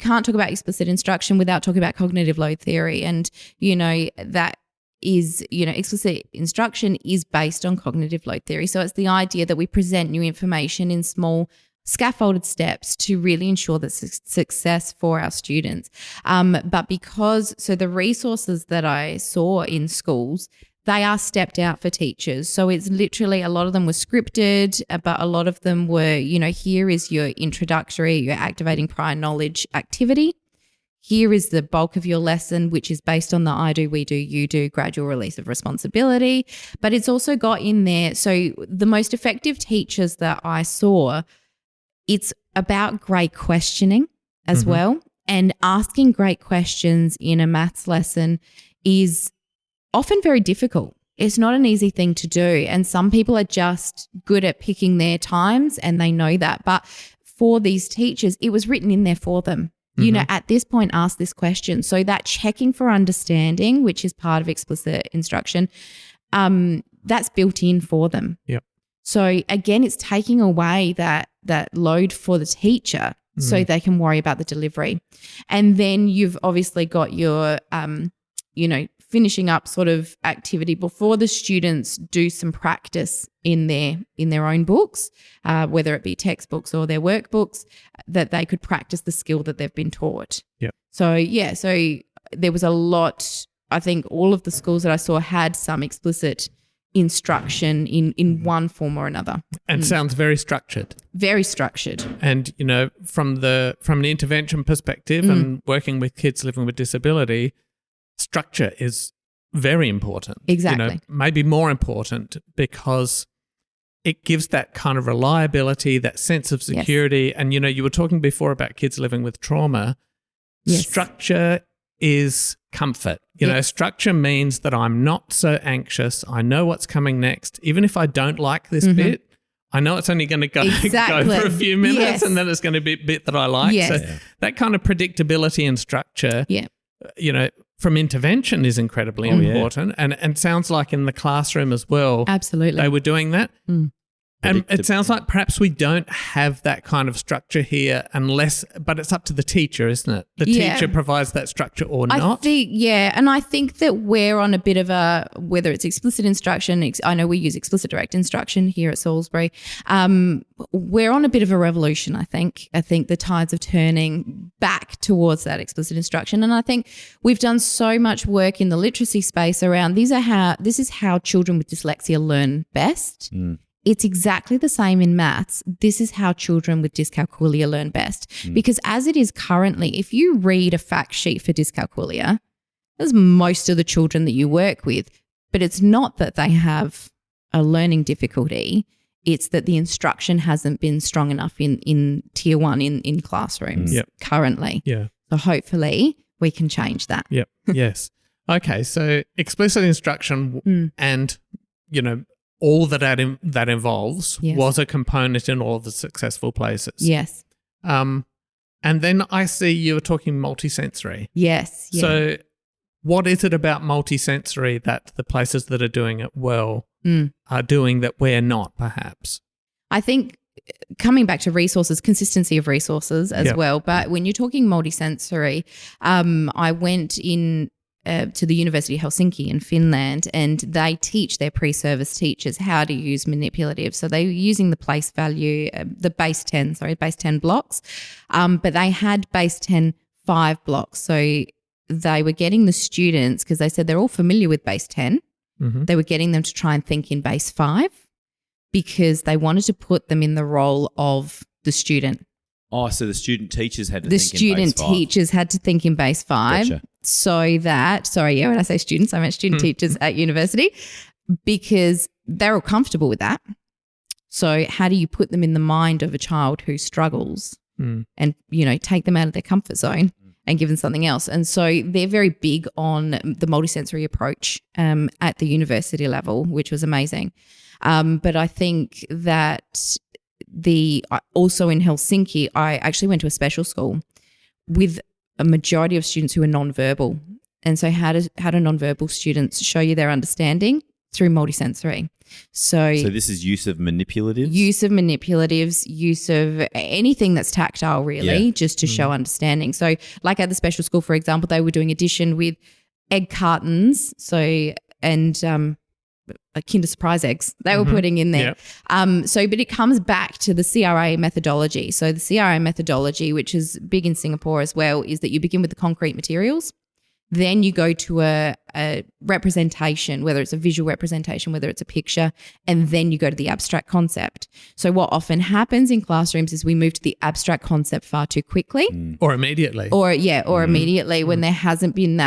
can't talk about explicit instruction without talking about cognitive load theory. And, that is, explicit instruction is based on cognitive load theory. So it's the idea that we present new information in small scaffolded steps to really ensure that success for our students. But the resources that I saw in schools, they are stepped out for teachers. So it's literally, a lot of them were scripted, but a lot of them were, here is your introductory, your activating prior knowledge activity. Here is the bulk of your lesson, which is based on the I do, we do, you do, gradual release of responsibility. But it's also got in there, so the most effective teachers that I saw, it's about great questioning as well. And asking great questions in a maths lesson is often very difficult. It's not an easy thing to do. And some people are just good at picking their times and they know that. But for these teachers, it was written in there for them. At this point, ask this question. So that checking for understanding, which is part of explicit instruction, that's built in for them. Yep. So again, it's taking away that load for the teacher so they can worry about the delivery. And then you've obviously got your, finishing up sort of activity before the students do some practice in their own books, whether it be textbooks or their workbooks, that they could practice the skill that they've been taught. Yeah. So there was a lot. I think all of the schools that I saw had some explicit instruction in one form or another. And sounds very structured. Very structured. And, from an intervention perspective and working with kids living with disability, structure is very important. Exactly. Maybe more important because it gives that kind of reliability, that sense of security. Yes. And, you were talking before about kids living with trauma. Yes. Structure is comfort. Structure means that I'm not so anxious. I know what's coming next. Even if I don't like this bit, I know it's only going to go for a few minutes and then it's going to be a bit that I like. Yes. So that kind of predictability and structure, from intervention is incredibly important. And sounds like in the classroom as well. Absolutely. They were doing that. And it sounds like perhaps we don't have that kind of structure here but it's up to the teacher, isn't it? The teacher provides that structure or not. And I think that we're on a bit of whether it's explicit instruction, I know we use explicit direct instruction here at Salisbury, we're on a bit of a revolution, I think. I think the tides are turning back towards that explicit instruction. And I think we've done so much work in the literacy space around this is how children with dyslexia learn best. It's exactly the same in maths. This is how children with dyscalculia learn best. Because as it is currently, if you read a fact sheet for dyscalculia, there's most of the children that you work with, but it's not that they have a learning difficulty. It's that the instruction hasn't been strong enough in tier 1 in classrooms currently. Yeah. So hopefully we can change that. Yep. Yes. Okay. So explicit instruction and, all that involves was a component in all of the successful places. Yes. And then I see you were talking multisensory. Yes. Yeah. So what is it about multisensory that the places that are doing it well are doing that we're not, perhaps? I think coming back to resources, consistency of resources as well. But when you're talking multisensory, I went in to the University of Helsinki in Finland, and they teach their pre-service teachers how to use manipulative. So they were using the place value, the base 10 blocks, but they had base 10 5 blocks. So they were getting the students, because they said they're all familiar with base 10, they were getting them to try and think in base 5 because they wanted to put them in the role of the student. Oh, so the student teachers had to think in base 5. The student teachers had to think in base 5. Gotcha. So that, when I say students, I meant student teachers at university, because they're all comfortable with that. So how do you put them in the mind of a child who struggles and, take them out of their comfort zone and given something else. And so they're very big on the multisensory approach at the university level, which was amazing. But I think that also in Helsinki, I actually went to a special school with a majority of students who are nonverbal. And so how do nonverbal students show you their understanding? Through multisensory. So this is use of manipulatives? Use of manipulatives, use of anything that's tactile really, just to show understanding. So like at the special school, for example, they were doing addition with egg cartons, and Kinder Surprise eggs they were putting in there. But it comes back to the CRA methodology. So the CRA methodology, which is big in Singapore as well, is that you begin with the concrete materials. Then you go to a representation, whether it's a visual representation, whether it's a picture, and then you go to the abstract concept. So what often happens in classrooms is we move to the abstract concept far too quickly. Or immediately. Immediately when there hasn't been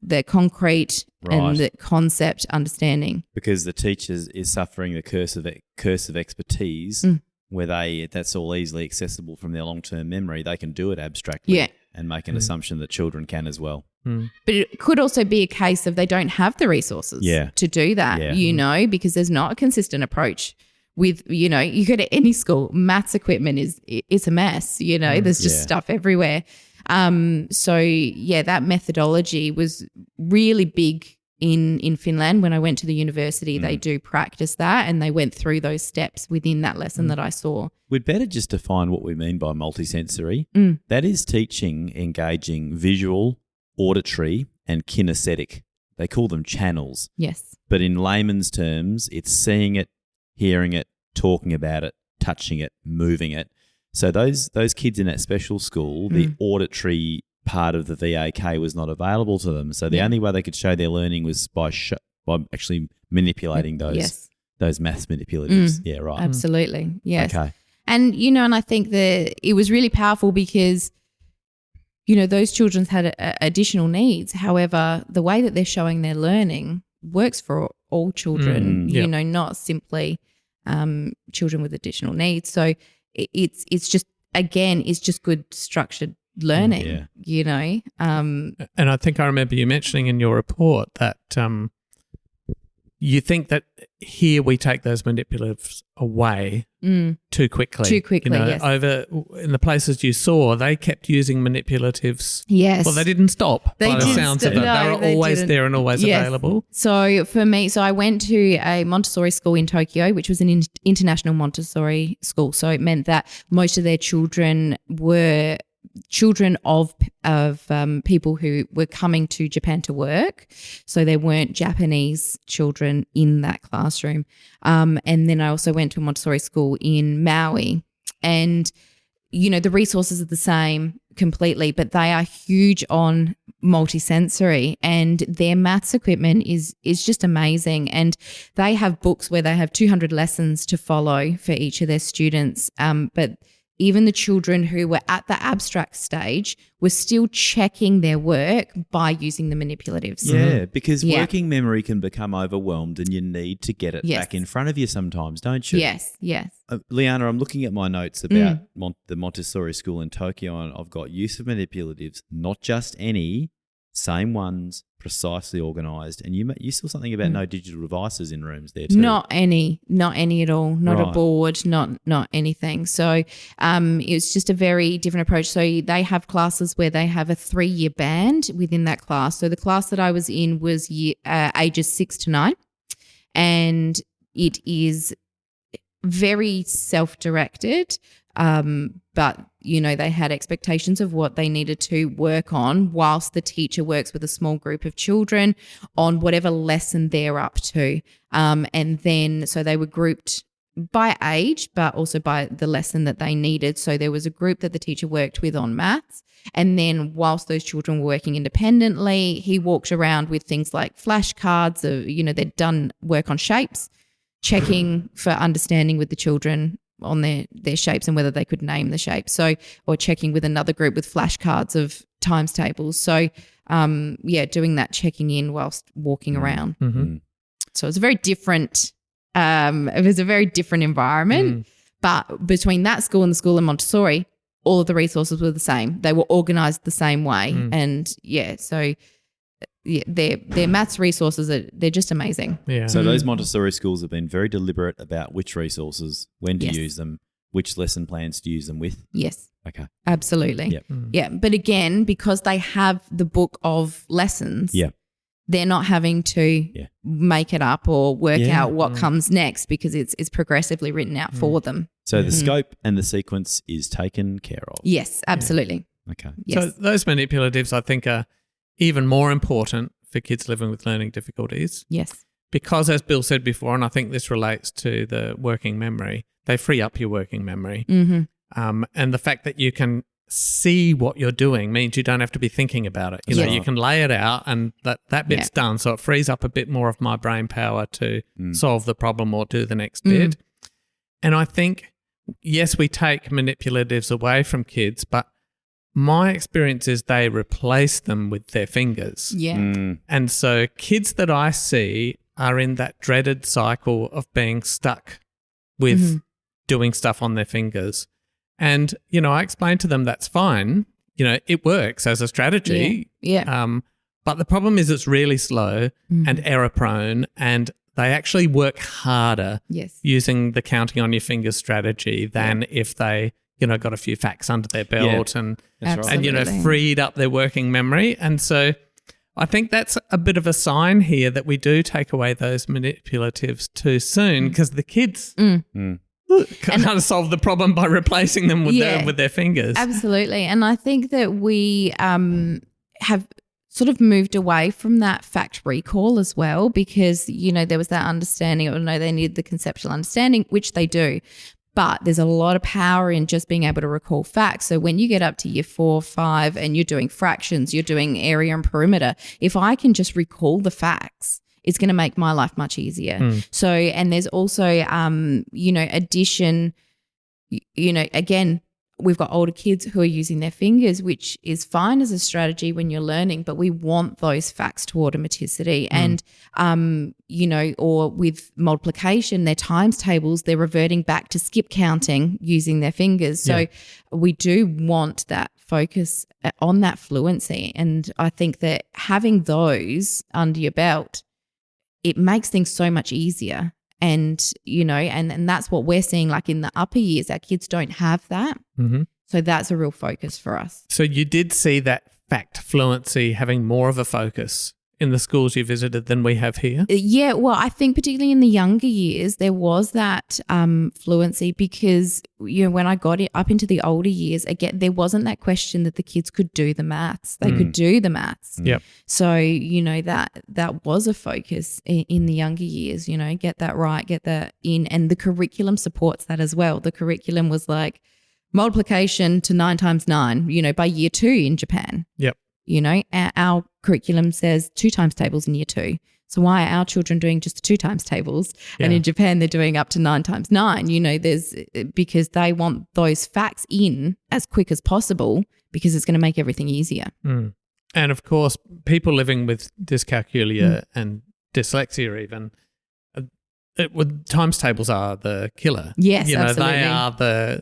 the concrete and the concept understanding. Because the teacher is suffering the curse of expertise where that's all easily accessible from their long-term memory. They can do it abstractly and make an assumption that children can as well. But it could also be a case of they don't have the resources to do that, because there's not a consistent approach with, you go to any school, maths equipment it's a mess, there's just stuff everywhere. That methodology was really big in Finland. When I went to the university, they do practice that, and they went through those steps within that lesson that I saw. We'd better just define what we mean by multisensory. That is teaching engaging visual, auditory and kinesthetic. They call them channels. Yes. But in layman's terms, it's seeing it, hearing it, talking about it, touching it, moving it. So those kids in that special school, the auditory part of the VAK was not available to them. So the only way they could show their learning was by actually manipulating those maths manipulatives. Yeah, right. Absolutely. Yes. Okay. And, and I think that it was really powerful because those children had additional needs. However, the way that they're showing their learning works for all children, not simply children with additional needs. So it's just, again, it's just good structured learning, And I think I remember you mentioning in your report that you think that here we take those manipulatives away too quickly. Yes. Over in the places you saw, they kept using manipulatives. Yes. Well, they didn't stop by the sounds of it. No, they were always there and always available. So for me, I went to a Montessori school in Tokyo, which was an international Montessori school. So it meant that most of their children were children of people who were coming to Japan to work. So there weren't Japanese children in that classroom. And then I also went to a Montessori school in Maui. And, the resources are the same completely, but they are huge on multisensory, and their maths equipment is just amazing. And they have books where they have 200 lessons to follow for each of their students. But even the children who were at the abstract stage were still checking their work by using the manipulatives. Yeah, because working memory can become overwhelmed and you need to get it back in front of you sometimes, don't you? Yes. Liana, I'm looking at my notes about the Montessori school in Tokyo, and I've got use of manipulatives, not just any, same ones, precisely organised. And you saw something about no digital devices in rooms there too. Not any at all. Not a board, not anything. So it's just a very different approach. So they have classes where they have a 3-year band within that class. So the class that I was in was ages 6 to 9, and it is very self-directed. But, they had expectations of what they needed to work on whilst the teacher works with a small group of children on whatever lesson they're up to. And then so they were grouped by age, but also by the lesson that they needed. So there was a group that the teacher worked with on maths. And then whilst those children were working independently, he walked around with things like flashcards of, they'd done work on shapes, checking for understanding with the children on their shapes and whether they could name the shape. So, or checking with another group with flashcards of times tables. So, doing that checking in whilst walking around. Mm-hmm. So it's a very different, environment. But between that school and the school in Montessori, all of the resources were the same. They were organised the same way. And, their maths resources, they're just amazing. Yeah. So those Montessori schools have been very deliberate about which resources, when to use them, which lesson plans to use them with. Yes. Okay. Absolutely. Yep. Yeah. But again, because they have the book of lessons, they're not having to make it up or work out what comes next, because it's progressively written out for them. So the scope and the sequence is taken care of. Yes, absolutely. Okay. Yes. So those manipulatives, I think, are even more important for kids living with learning difficulties. Yes. Because, as Bill said before, and I think this relates to the working memory, they free up your working memory. And the fact that you can see what you're doing means you don't have to be thinking about it. You know, you can lay it out and that bit's done. So it frees up a bit more of my brain power to solve the problem or do the next bit. And I think, yes, we take manipulatives away from kids, but my experience is they replace them with their fingers. Yeah. And so kids that I see are in that dreaded cycle of being stuck with doing stuff on their fingers. And, you know, I explain to them that's fine. You know, it works as a strategy. Yeah. But the problem is it's really slow and error prone, and they actually work harder using the counting on your fingers strategy than if they, you know, got a few facts under their belt and, you know, freed up their working memory. And so I think that's a bit of a sign here that we do take away those manipulatives too soon, because the kids kind of solve the problem by replacing them with their fingers. Absolutely. And I think that we have sort of moved away from that fact recall as well, because, you know, there was that understanding, or no, they need the conceptual understanding, which they do. But there's a lot of power in just being able to recall facts. So when you get up to year 4, 5 and you're doing fractions, you're doing area and perimeter, if I can just recall the facts, it's going to make my life much easier. So, and there's also, you know, addition, you know, again, we've got older kids who are using their fingers, which is fine as a strategy when you're learning, but we want those facts to automaticity. And, you know, or with multiplication, their times tables, they're reverting back to skip counting using their fingers. So we do want that focus on that fluency. And I think that having those under your belt, it makes things so much easier. And, you know, and that's what we're seeing, like in the upper years, our kids don't have that. So that's a real focus for us. So you did see that fact fluency having more of a focus in the schools you visited than we have here? Yeah, well, I think particularly in the younger years, there was that fluency, because, you know, when I got it up into the older years, again, there wasn't that question that the kids could do the maths. They could do the maths. Yep. So, you know, that was a focus in the younger years, you know, get that right, get that in. And the curriculum supports that as well. The curriculum was like multiplication to 9 times 9, you know, by year 2 in Japan. Yep. You know, our curriculum says 2 times tables in year 2. So why are our children doing just 2 times tables? And in Japan, they're doing up to 9 times 9. You know, because they want those facts in as quick as possible, because it's going to make everything easier. And of course, people living with dyscalculia and dyslexia even, times tables are the killer. Yes, you know, absolutely. They are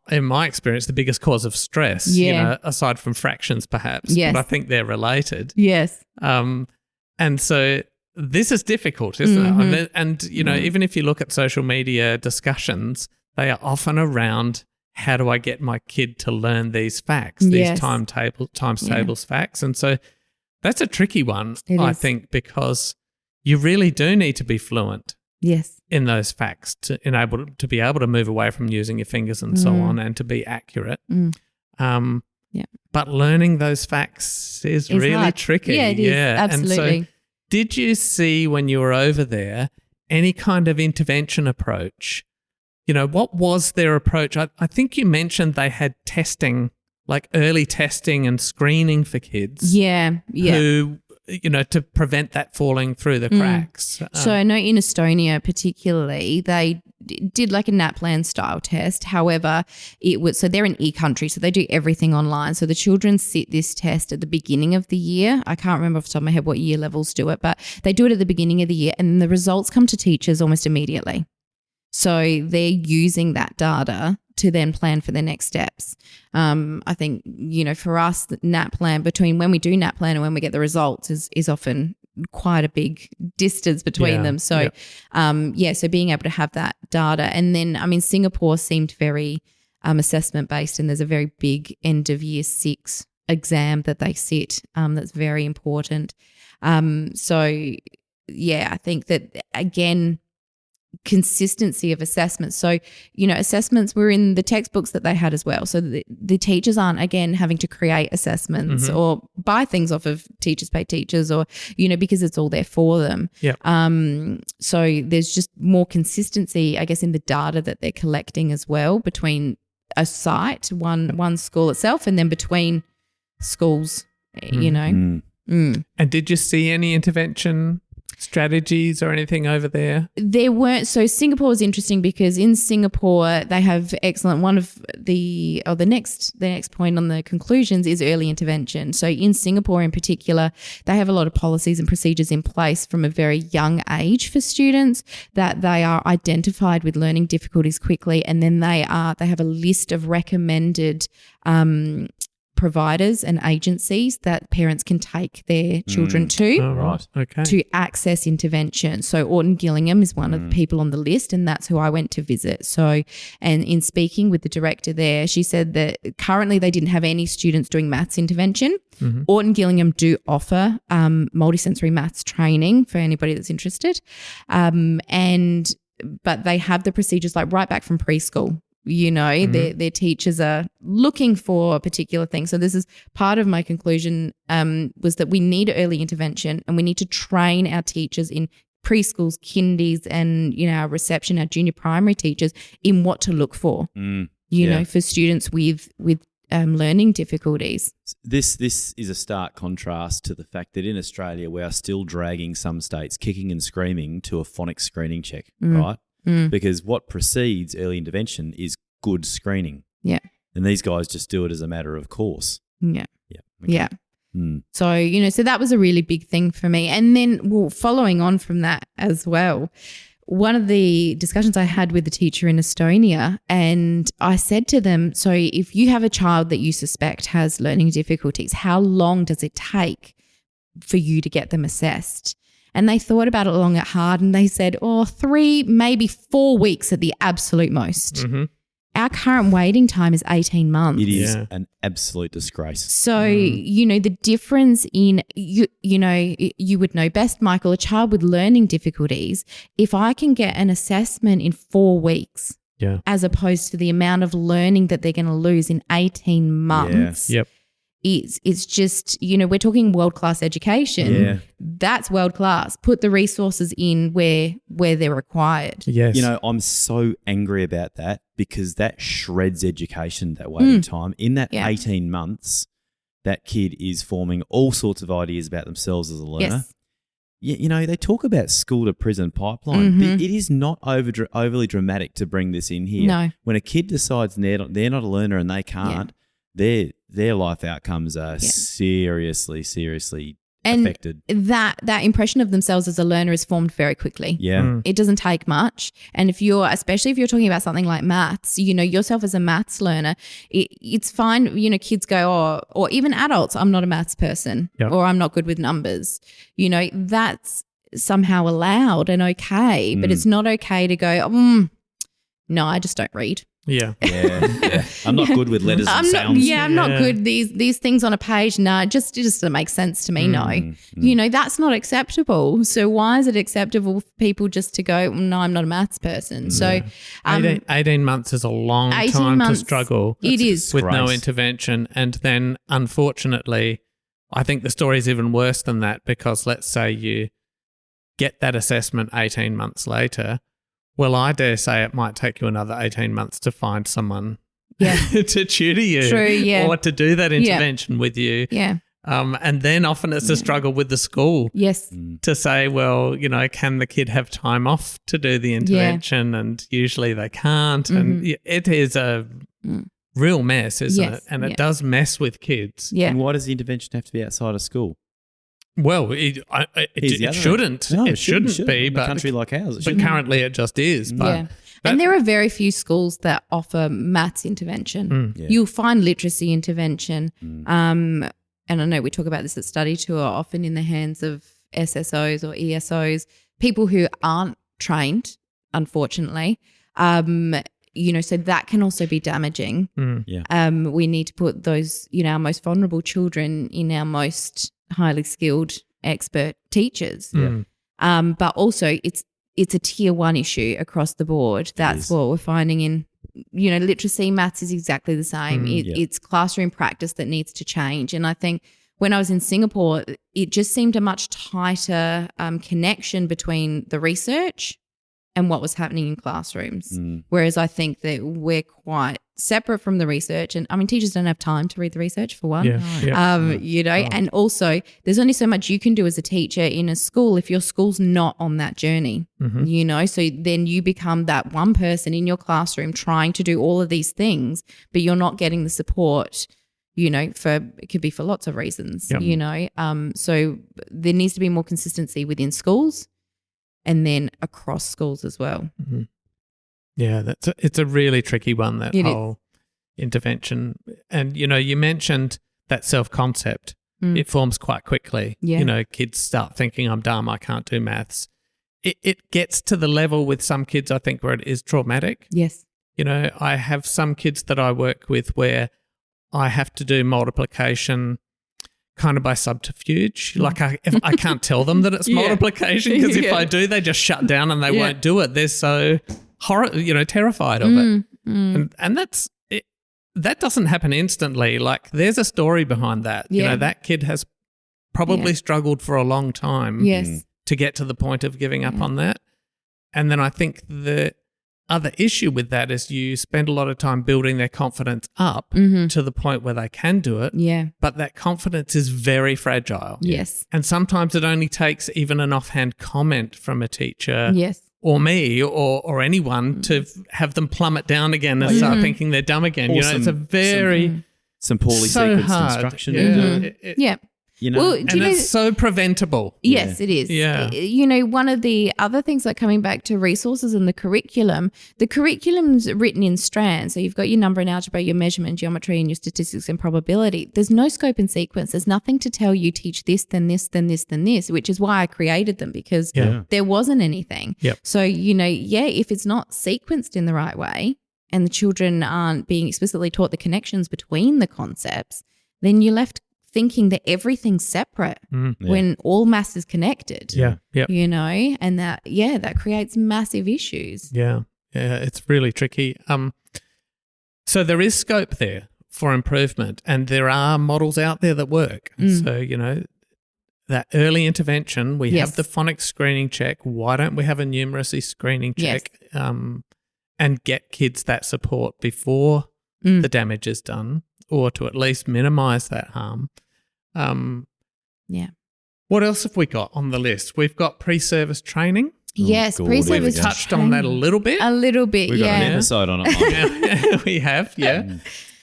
in my experience, the biggest cause of stress, you know, aside from fractions perhaps. Yes. But I think they're related. Yes. And so this is difficult, isn't it? And you know, even if you look at social media discussions, they are often around, how do I get my kid to learn these facts, these times tables facts? And so that's a tricky one, I think, because you really do need to be fluent. Yes. In those facts to be able to move away from using your fingers and so on, and to be accurate. But learning those facts is really hard. Tricky. Yeah, it is. Absolutely. And so did you see, when you were over there, any kind of intervention approach? You know, what was their approach? I think you mentioned they had testing, like early testing and screening for kids. Yeah. Who, you know, to prevent that falling through the cracks. So I know in Estonia particularly, they did like a NAPLAN style test. However, so they're an e-country, so they do everything online. So the children sit this test at the beginning of the year. I can't remember off the top of my head what year levels do it, but they do it at the beginning of the year, and the results come to teachers almost immediately. So they're using that data to then plan for their next steps. I think, for us, the NAP plan, between when we do NAP plan and when we get the results is often quite a big distance between them. So, so being able to have that data. And then, Singapore seemed very assessment based, and there's a very big end of year 6 exam that they sit that's very important. I think that, again, consistency of assessments. So, assessments were in the textbooks that they had as well. So the teachers aren't, again, having to create assessments or buy things off of Teachers Pay Teachers or, because it's all there for them. Yeah. So there's just more consistency, I guess, in the data that they're collecting as well between a site, one school itself, and then between schools, And did you see any intervention strategies or anything over there? There weren't. So Singapore was interesting because in Singapore they have excellent, one of the next point on the conclusions is early intervention. So in Singapore in particular, they have a lot of policies and procedures in place from a very young age for students that they are identified with learning difficulties quickly, and then they have a list of recommended providers and agencies that parents can take their children to to access intervention. So Orton Gillingham is one of the people on the list, and that's who I went to visit. So, and in speaking with the director there, she said that currently they didn't have any students doing maths intervention. Orton Gillingham do offer multisensory maths training for anybody that's interested, but they have the procedures like right back from preschool. Their teachers are looking for a particular thing. So this is part of my conclusion was that we need early intervention, and we need to train our teachers in preschools, kindies, and our reception, our junior primary teachers in what to look for. For students with learning difficulties. This is a stark contrast to the fact that in Australia we are still dragging some states kicking and screaming to a phonics screening check, right? Because what precedes early intervention is good screening. Yeah. And these guys just do it as a matter of course. Yeah. Yeah. Okay. Yeah. So, so that was a really big thing for me. And then, following on from that as well, one of the discussions I had with a teacher in Estonia, and I said to them, so if you have a child that you suspect has learning difficulties, how long does it take for you to get them assessed? And they thought about it long and hard, and they said, 3, maybe 4 weeks at the absolute most. Our current waiting time is 18 months. It is an absolute disgrace. So, the difference in, you would know best, Michael, a child with learning difficulties, if I can get an assessment in 4 weeks as opposed to the amount of learning that they're going to lose in 18 months. Yep. It's just, we're talking world-class education. Yeah. That's world-class. Put the resources in where they're required. Yes. I'm so angry about that because that shreds education, that waiting time. In that 18 months, that kid is forming all sorts of ideas about themselves as a learner. Yes. They talk about school to prison pipeline. It is not overly dramatic to bring this in here. No. When a kid decides they're not a learner and they can't, their life outcomes are seriously affected. That impression of themselves as a learner is formed very quickly. Yeah. It doesn't take much. And especially if you're talking about something like maths, yourself as a maths learner, it's fine. Kids go, or even adults, I'm not a maths person or I'm not good with numbers. That's somehow allowed and okay, but it's not okay to go, no, I just don't read. Yeah. I'm not good with letters and sounds. I'm not good. These things on a page, no, it just doesn't make sense to me, no. That's not acceptable. So why is it acceptable for people just to go, no, I'm not a maths person? So 18 months is a long time to struggle. It is. With no intervention. And then, unfortunately, I think the story is even worse than that, because let's say you get that assessment 18 months later. Well, I dare say it might take you another 18 months to find someone to tutor you or to do that intervention with you. Yeah. And then often it's a struggle with the school. Yes. To say, well, can the kid have time off to do the intervention? And usually they can't. And it is a real mess, isn't it? And it does mess with kids. Yeah. And why does the intervention have to be outside of school? Well, Here's the it other- shouldn't. No, it shouldn't be, In a but country like ours, it but shouldn't. currently it just is. But And there are very few schools that offer maths intervention. Yeah. You'll find literacy intervention. And I know we talk about this at study tour, often in the hands of SSOs or ESOs, people who aren't trained, unfortunately. So that can also be damaging. We need to put those, our most vulnerable children in our most highly skilled expert teachers. But also it's a tier 1 issue across the board. That's what we're finding in, literacy. Maths is exactly the same. It's classroom practice that needs to change. And I think when I was in Singapore, it just seemed a much tighter connection between the research and what was happening in classrooms. Whereas I think that we're quite separate from the research. And I mean, teachers don't have time to read the research for one, and also there's only so much you can do as a teacher in a school if your school's not on that journey, so then you become that one person in your classroom trying to do all of these things, but you're not getting the support, it could be for lots of reasons, so there needs to be more consistency within schools and then across schools as well. Yeah, it's a really tricky one, that whole intervention. And, you mentioned that self-concept. It forms quite quickly. Kids start thinking, I'm dumb, I can't do maths. It gets to the level with some kids, I think, where it is traumatic. Yes. I have some kids that I work with where I have to do multiplication kind of by subterfuge. Like I can't tell them that it's multiplication, because if I do, they just shut down and they won't do it. They're so terrified of it. And that's it. That doesn't happen instantly. Like there's a story behind that. That kid has probably struggled for a long time to get to the point of giving up on that. And then I think the other issue with that is you spend a lot of time building their confidence up to the point where they can do it. But that confidence is very fragile. Yes. And sometimes it only takes even an offhand comment from a teacher or me or anyone to have them plummet down again and start thinking they're dumb again. It's a very some poorly so sequenced hard. instruction. Well, and it's so preventable. Yes, it is. Yeah. One of the other things, like coming back to resources and the curriculum's written in strands. So you've got your number and algebra, your measurement, geometry, and your statistics and probability. There's no scope and sequence. There's nothing to tell you teach this, then this, then this, then this, which is why I created them, because there wasn't anything. So, if it's not sequenced in the right way and the children aren't being explicitly taught the connections between the concepts, then you're left thinking that everything's separate when all maths is connected. And that creates massive issues. It's really tricky. So there is scope there for improvement, and there are models out there that work. So that early intervention, we have the phonics screening check. Why don't we have a numeracy screening check and get kids that support before the damage is done, or to at least minimize that harm? What else have we got on the list? We've got pre-service training. Yes, God, pre-service We've touched on that a little bit. We've got an episode on it. We have,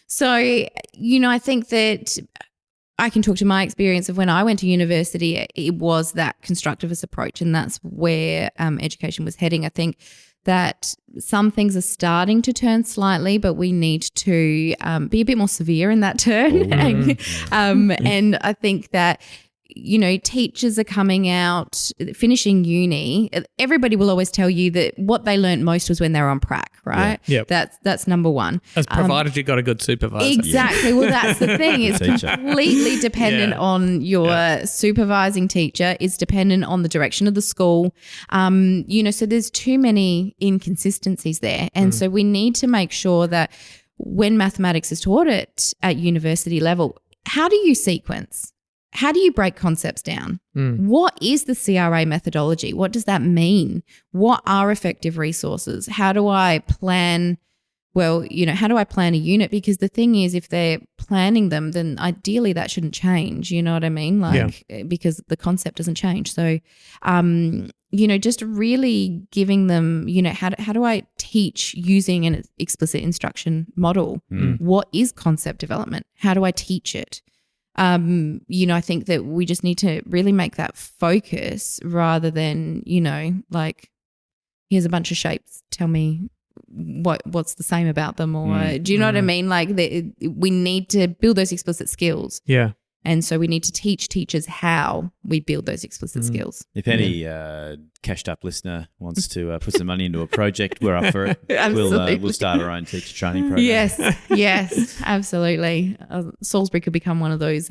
So, I think that I can talk to my experience of when I went to university. It was that constructivist approach, and that's where education was heading. I think that some things are starting to turn slightly, but we need to be a bit more severe in that turn. And I think that, teachers are coming out, finishing uni. Everybody will always tell you that what they learnt most was when they were on prac, right? That's number one. As provided you got a good supervisor. Exactly. Well, that's the thing. It's completely dependent on your supervising teacher. It's dependent on the direction of the school. So there's too many inconsistencies there. And so we need to make sure that when mathematics is taught at university level, how do you sequence? How do you break concepts down? What is the CRA methodology? What does that mean? What are effective resources? How do I plan? Well, how do I plan a unit? Because the thing is, if they're planning them, then ideally that shouldn't change. You know what I mean? Because the concept doesn't change. So, just really giving them, how do I teach using an explicit instruction model? What is concept development? How do I teach it? I think that we just need to really make that focus rather than, like, here's a bunch of shapes, tell me what's the same about them, or do you know what I mean? Like, we need to build those explicit skills. Yeah. And so we need to teach teachers how we build those explicit skills. If any cashed up listener wants to put some money into a project, we're up for it. We'll start our own teacher training program. Yes, absolutely. Salisbury could become one of those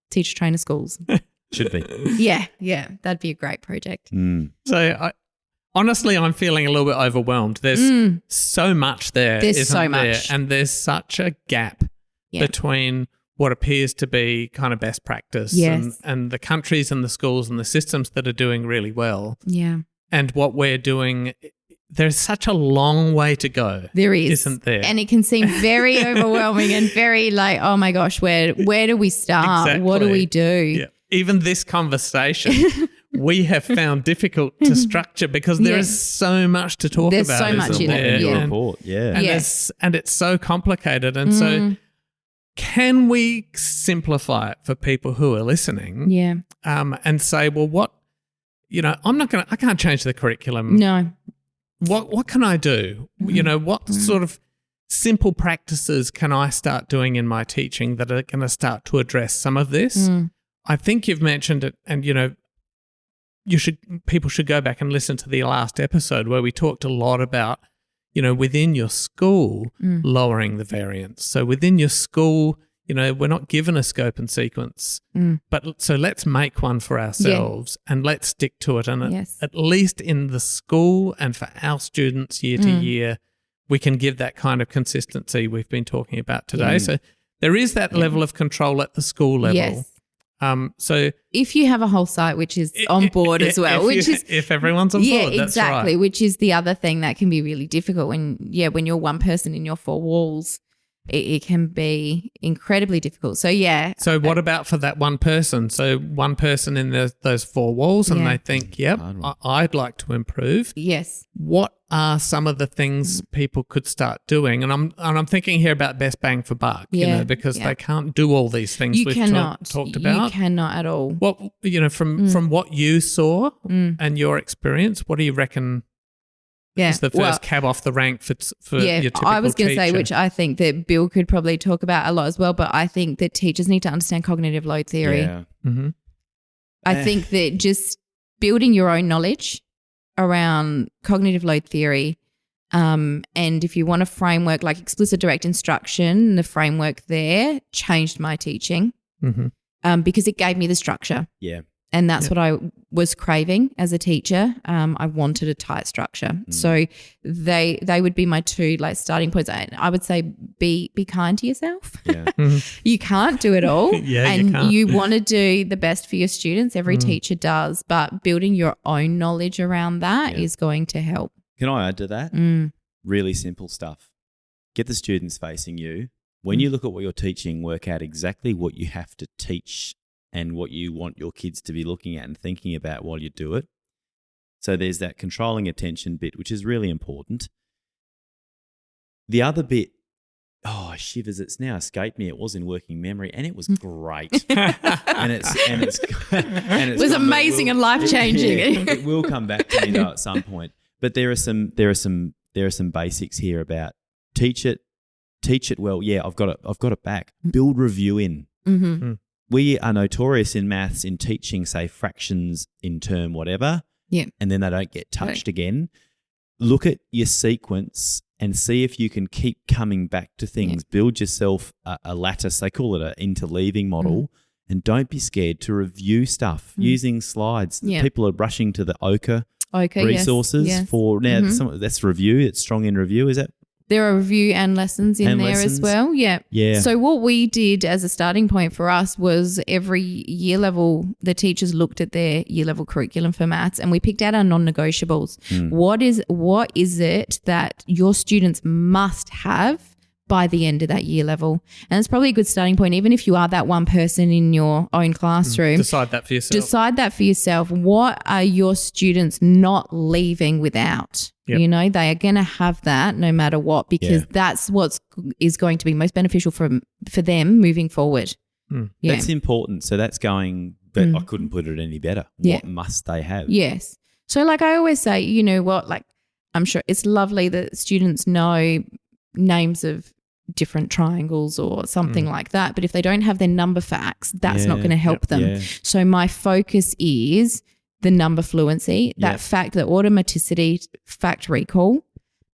teacher trainer schools. Should be. Yeah, that'd be a great project. So honestly, I'm feeling a little bit overwhelmed. There's so much there. There's so much. And there's such a gap between what appears to be kind of best practice and the countries and the schools and the systems that are doing really well. Yeah. And what we're doing, there's such a long way to go. There is. Isn't there? And it can seem very overwhelming and very like, oh my gosh, where do we start? Exactly. What do we do? Yeah. Even this conversation we have found difficult to structure because there is so much to talk There's about. so much in it. Your Yeah. report, And it's so complicated. And so can we simplify it for people who are listening? Yeah. And say, well, what, I can't change the curriculum. No. What can I do? What sort of simple practices can I start doing in my teaching that are going to start to address some of this? I think you've mentioned it, and people should go back and listen to the last episode where we talked a lot about, within your school, lowering the variance. So within your school, we're not given a scope and sequence, but so let's make one for ourselves and let's stick to it. And at least in the school and for our students year to year, we can give that kind of consistency we've been talking about today. So there is that level of control at the school level. Yes. So if you have a whole site which is on board as well, if everyone's on board, that's exactly, right. which is the other thing that can be really difficult when you're one person in your four walls, it can be incredibly difficult. So So what about for that one person? So one person in those four walls, and they think, I'd like to improve. Yes. What are some of the things people could start doing? And I'm thinking here about best bang for buck, because they can't do all these things we've talked about. You cannot at all. What from what you saw and your experience, what do you reckon? Is the first cab off the rank for your typical I was going to say, teacher? which I think that Bill could probably talk about a lot as well, but I think that teachers need to understand cognitive load theory. Yeah. Mm-hmm. I think that just building your own knowledge around cognitive load theory, and if you want a framework like explicit direct instruction, the framework there changed my teaching because it gave me the structure. Yeah. And that's what I was craving as a teacher. I wanted a tight structure. So they would be my two starting points. I would say be kind to yourself. Yeah. You can't do it all. And you want to do the best for your students. Every teacher does, but building your own knowledge around that is going to help. Can I add to that? Really simple stuff. Get the students facing you. When you look at what you're teaching, work out exactly what you have to teach and what you want your kids to be looking at and thinking about while you do it. So there's that controlling attention bit, which is really important. The other bit, shivers, it's now escaped me. It was in working memory and it was great. and it was amazing and life-changing. It will come back to me though at some point. But there are some basics here about teach it well. Yeah, I've got it back. Build review in. Mm-hmm. We are notorious in maths in teaching, say, fractions in term whatever, and then they don't get touched again. Look at your sequence and see if you can keep coming back to things. Build yourself a lattice. They call it an interleaving model, and don't be scared to review stuff using slides. People are rushing to the OCA resources for now. That's review. It's strong in review. Is that? There are review and lessons in there as well. Yeah. So what we did as a starting point for us was every year level, the teachers looked at their year level curriculum for maths and we picked out our non-negotiables. What is it that your students must have by the end of that year level? And it's probably a good starting point, even if you are that one person in your own classroom. Decide that for yourself. What are your students not leaving without? They are going to have that no matter what, because that's what is going to be most beneficial for them moving forward. Yeah. That's important. So that's going, but I couldn't put it any better. Yeah. What must they have? Yes. So like I always say, you know what, like I'm sure it's lovely that students know names of different triangles or something like that. But if they don't have their number facts, that's not going to help them. Yeah. So my focus is the number fluency, that fact, the automaticity, fact recall.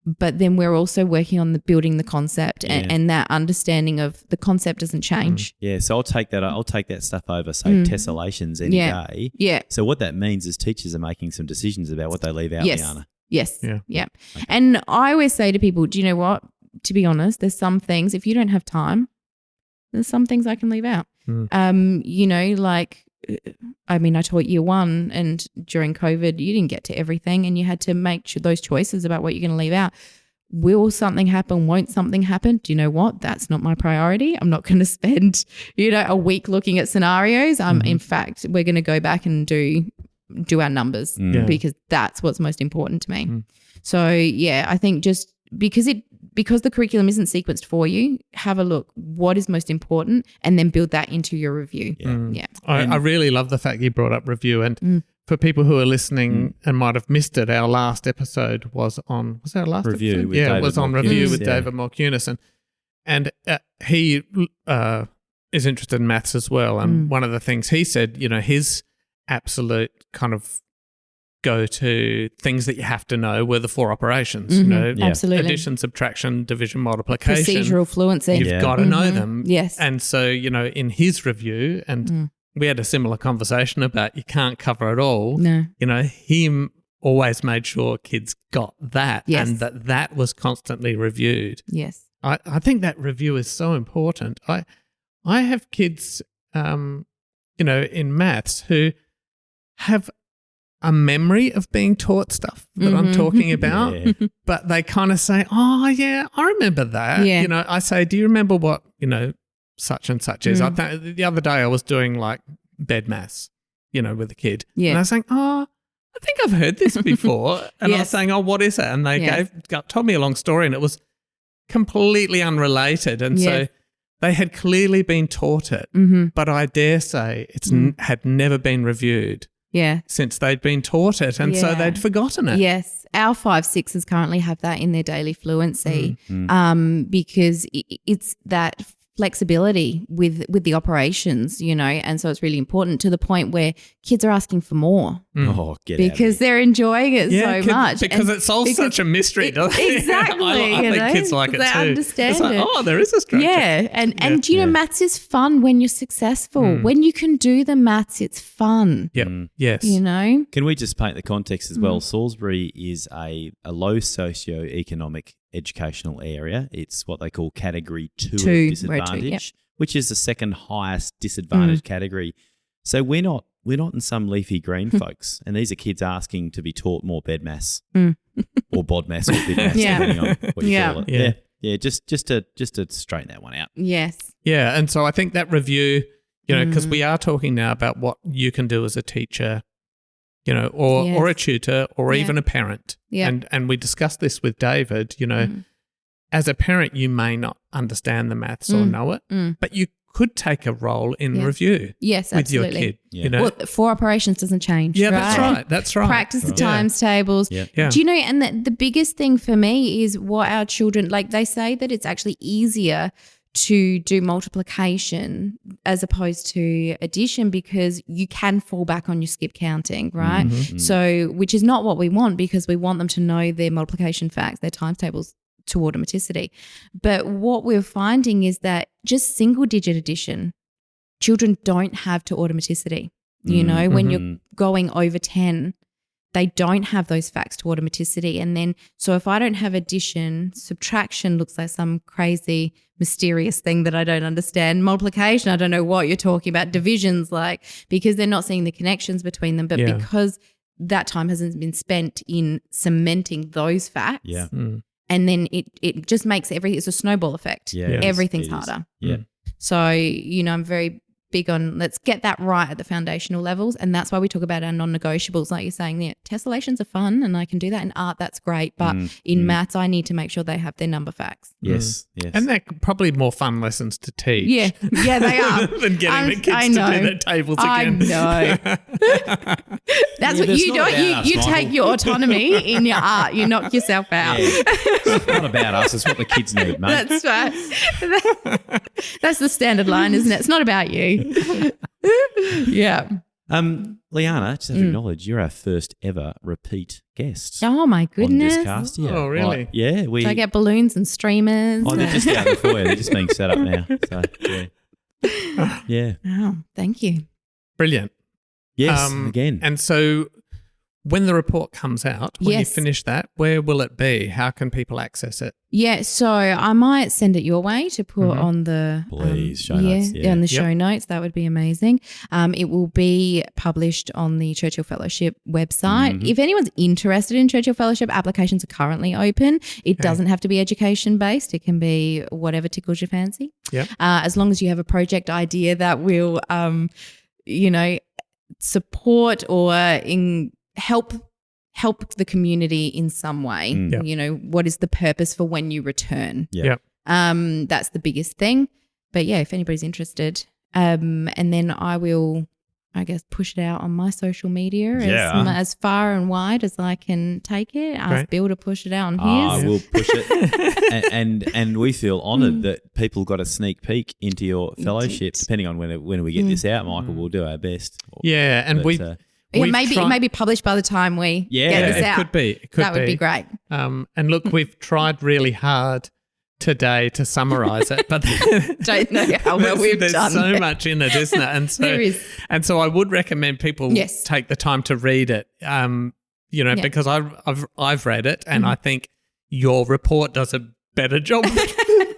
But then we're also working on building the concept and that understanding of the concept doesn't change. Yeah, so I'll take that stuff over, say, tessellations any day. Yeah. So what that means is teachers are making some decisions about what they leave out, Liana. Yes. Yeah. Yeah. Okay. And I always say to people, do you know what? To be honest, there's some things, if you don't have time, there's some things I can leave out. You know, like, I mean, I taught year 1 and during COVID, you didn't get to everything and you had to make those choices about what you're going to leave out. Will something happen? Won't something happen? Do you know what? That's not my priority. I'm not going to spend, you know, a week looking at scenarios. In fact, we're going to go back and do our numbers because that's what's most important to me. So, yeah, I think just because the curriculum isn't sequenced for you, have a look what is most important and then build that into your review. Yeah. I really love the fact you brought up review. And for people who are listening and might have missed it, our last episode was our last review episode? with Yeah, David it was on Morcunis. review with David Morcunis. And he is interested in maths as well. And one of the things he said, you know, his absolute kind of go-to things that you have to know were the 4 operations, you know, Absolutely. addition, subtraction, division, multiplication. Procedural fluency. You've got to know them. Yes. And so, you know, in his review, and we had a similar conversation about you can't cover it all. No. You know, he always made sure kids got that and that was constantly reviewed. Yes. I think that review is so important. I have kids, you know, in maths who have a memory of being taught stuff that I'm talking about, but they kind of say, oh, yeah, I remember that. Yeah. You know, I say, do you remember what, you know, such and such is? The other day I was doing like bed maths, you know, with a kid. Yeah. And I was saying, oh, I think I've heard this before. And I was saying, oh, what is it? And they told me a long story and it was completely unrelated. And so they had clearly been taught it, but I dare say it's had never been reviewed. Yeah. Since they'd been taught it and so they'd forgotten it. Yes. Our 5-6s currently have that in their daily fluency because it's that flexibility with the operations, you know, and so it's really important to the point where kids are asking for more. Oh, because they're enjoying it so much. Because it solves such a mystery, doesn't it? Exactly. I think kids like it they too. Understand it's like, it. oh, there is a structure. Yeah. And you know, maths is fun when you're successful. When you can do the maths, it's fun. Yep. Yes. You know? Can we just paint the context as well? Salisbury is a low socio-economic educational area. It's what they call category 2 of disadvantage, which is the second highest disadvantaged category. So we're not in some leafy green, folks. And these are kids asking to be taught more bed maths or bod maths or bid maths, depending on what you call it. Yeah. Just to straighten that one out. Yes. Yeah, and so I think that review, you know, because we are talking now about what you can do as a teacher, you know, or a tutor or even a parent. Yeah. And we discussed this with David, you know, as a parent you may not understand the maths or know it, but you could take a role in review with your absolutely. kid. You know? Well, 4 operations doesn't change. Yeah, right? That's right. Practice the times tables. Yeah. Yeah. Do you know, and the biggest thing for me is what our children, like they say that it's actually easier to do multiplication as opposed to addition because you can fall back on your skip counting, right? So, which is not what we want because we want them to know their multiplication facts, their times tables to automaticity. But what we're finding is that just single digit addition, children don't have to automaticity. You know, when you're going over 10, they don't have those facts to automaticity. And then, so if I don't have addition, subtraction looks like some crazy, mysterious thing that I don't understand. Multiplication, I don't know what you're talking about. Divisions, like, because they're not seeing the connections between them. But because that time hasn't been spent in cementing those facts. Yeah. And then it just makes everything, it's a snowball effect. Yeah, Everything's harder. Yeah. So, you know, I'm very big on let's get that right at the foundational levels, and that's why we talk about our non-negotiables. Like you're saying, yeah, tessellations are fun and I can do that. In art, that's great, but in maths, I need to make sure they have their number facts. Yes, yes. And they're probably more fun lessons to teach. Yeah, they are. than getting the kids to do their tables again. I know. That's what you do. You take your autonomy in your art. You knock yourself out. Yeah. It's not about us. It's what the kids need, mate. That's right. That's the standard line, isn't it? It's not about you. Yeah. Liana, just have to acknowledge you're our first ever repeat guest. Oh my goodness. On this cast. Yeah. Oh, really? Yeah. Do I get balloons and streamers? Oh, they're just out in the foyer. They're just being set up now. So, yeah. Yeah. Oh, thank you. Brilliant. Yes, again. And so when the report comes out, when you Yes. finish that, where will it be? How can people access it? Yeah, so I might send it your way to put on the Please, show notes, yeah. on the Yep. show notes. That would be amazing. It will be published on the Churchill Fellowship website. If anyone's interested in Churchill Fellowship, applications are currently open. It doesn't have to be education based. It can be whatever tickles your fancy. Yep. As long as you have a project idea that will, support or help the community in some way. Yep. You know, what is the purpose for when you return? Yeah. Yep. That's the biggest thing. But yeah, if anybody's interested, and then I will, I guess, push it out on my social media as far and wide as I can take it. Ask Great. Bill to push it out on his. We'll push it, and we feel honoured that people got a sneak peek into your fellowship. Depending on when we get this out, Michael, we'll do our best. Yeah, and But, It may be published by the time we get this it out. could be. It could that would be great. And look, we've tried really hard today to summarise it, but Don't know how well we've there's done. so much in it, isn't it? And so, There is. And so I would recommend people Yes. take the time to read it. Because I've read it, and I think your report does a better job.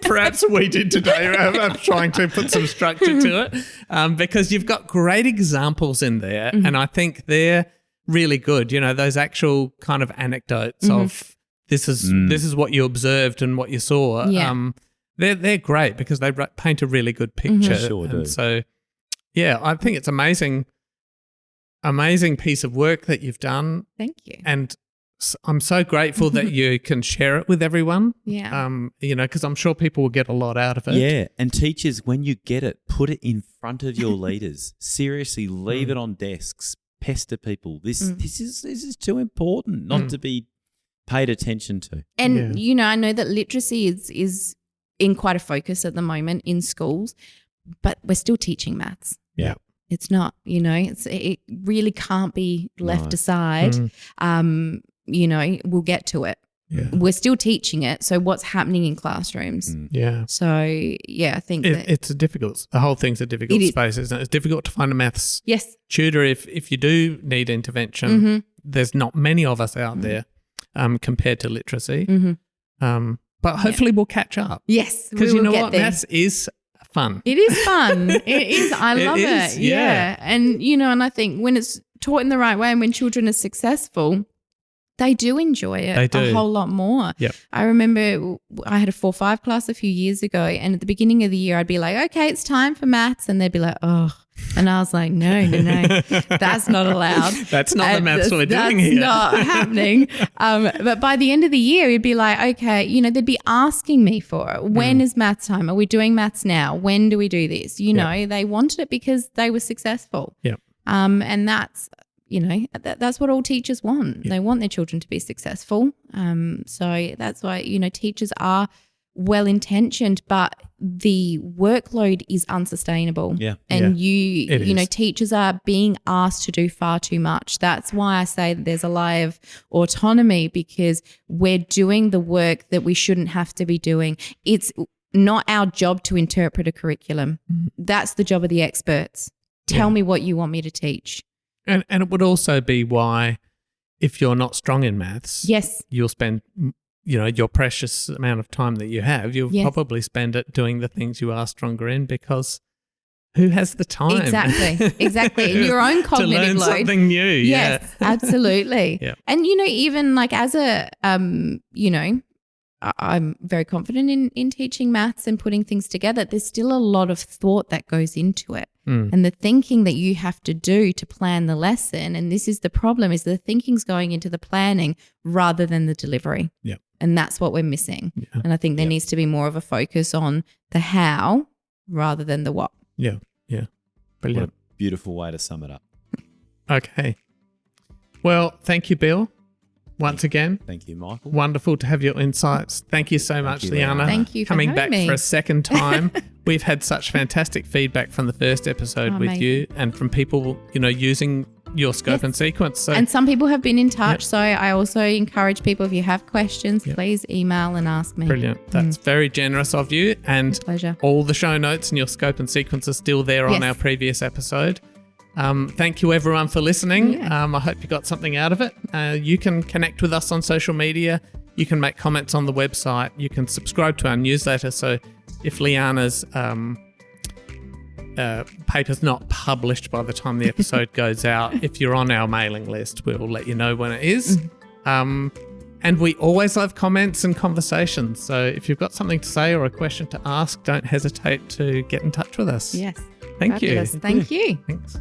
Perhaps we did today of trying to put some structure to it, because you've got great examples in there, and I think they're really good. You know, those actual kind of anecdotes of this is what you observed and what you saw. Yeah. They're great because they paint a really good picture. Sure do. And so, yeah, I think it's amazing piece of work that you've done, Thank you. and I'm so grateful that you can share it with everyone. Yeah. Because I'm sure people will get a lot out of it. Yeah, and teachers, when you get it, put it in front of your leaders. Seriously, leave it on desks. Pester people. This is too important not to be paid attention to. And, I know that literacy is in quite a focus at the moment in schools, but we're still teaching maths. Yeah. It's not, it really can't be left aside. We'll get to it. Yeah. We're still teaching it. So what's happening in classrooms? Yeah. So, yeah, I think that It's the whole thing's a difficult It is. space, isn't it? It's difficult to find a maths yes. tutor if you do need intervention. There's not many of us out there compared to literacy. But hopefully we'll catch up. Yes. Because we you know will get what? there. Maths is fun. It is fun. It is. I It love it. is, yeah. And, and I think when it's taught in the right way and when children are successful, they do enjoy it They do. a whole lot more. Yep. I remember I had a 4-5 class a few years ago, and at the beginning of the year, I'd be like, okay, it's time for maths. And they'd be like, oh. And I was like, no, that's not allowed. That's not the maths we're doing That's here. not happening. But by the end of the year, it'd be like, okay, they'd be asking me for it. When is maths time? Are we doing maths now? When do we do this? They wanted it because they were successful. Yeah. And that's, that's what all teachers want. They want their children to be successful. So that's why, teachers are well-intentioned, but the workload is unsustainable. Yeah. And It is. teachers are being asked to do far too much. That's why I say that there's a layer of autonomy, because we're doing the work that we shouldn't have to be doing. It's not our job to interpret a curriculum. That's the job of the experts. Tell me what you want me to teach. And it would also be why, if you're not strong in maths, Yes. you'll spend, your precious amount of time that you have, you'll Yes. probably spend it doing the things you are stronger in, because who has the time? Exactly. In your own cognitive to learn load. something new. Yes, absolutely. Yeah. And, even like as a, I'm very confident in teaching maths and putting things together. There's still a lot of thought that goes into it. And the thinking that you have to do to plan the lesson, and this is the problem, is the thinking's going into the planning rather than the delivery. Yeah. And that's what we're missing. Yeah. And I think there needs to be more of a focus on the how rather than the what. Yeah. Yeah. What Brilliant. a beautiful way to sum it up. Okay. Well, thank you, Bill. Once again, Thank you, Michael. wonderful to have your insights. Thank you so much, you, Liana. Thank you for coming having back me. for a second time. We've had such fantastic feedback from the first episode with amazing. you, and from people, using your scope and sequence. So And some people have been in touch. So I also encourage people, if you have questions, please email and ask me. brilliant. That's very generous of you. And Pleasure. all the show notes and your scope and sequence are still there on Yes. our previous episode. Thank you, everyone, for listening. Yeah. I hope you got something out of it. You can connect with us on social media. You can make comments on the website. You can subscribe to our newsletter. So if Liana's paper's not published by the time the episode goes out, if you're on our mailing list, we'll let you know when it is. And we always love comments and conversations. So if you've got something to say or a question to ask, don't hesitate to get in touch with us. Yes. Thank you. Fabulous. Thank you. Thanks.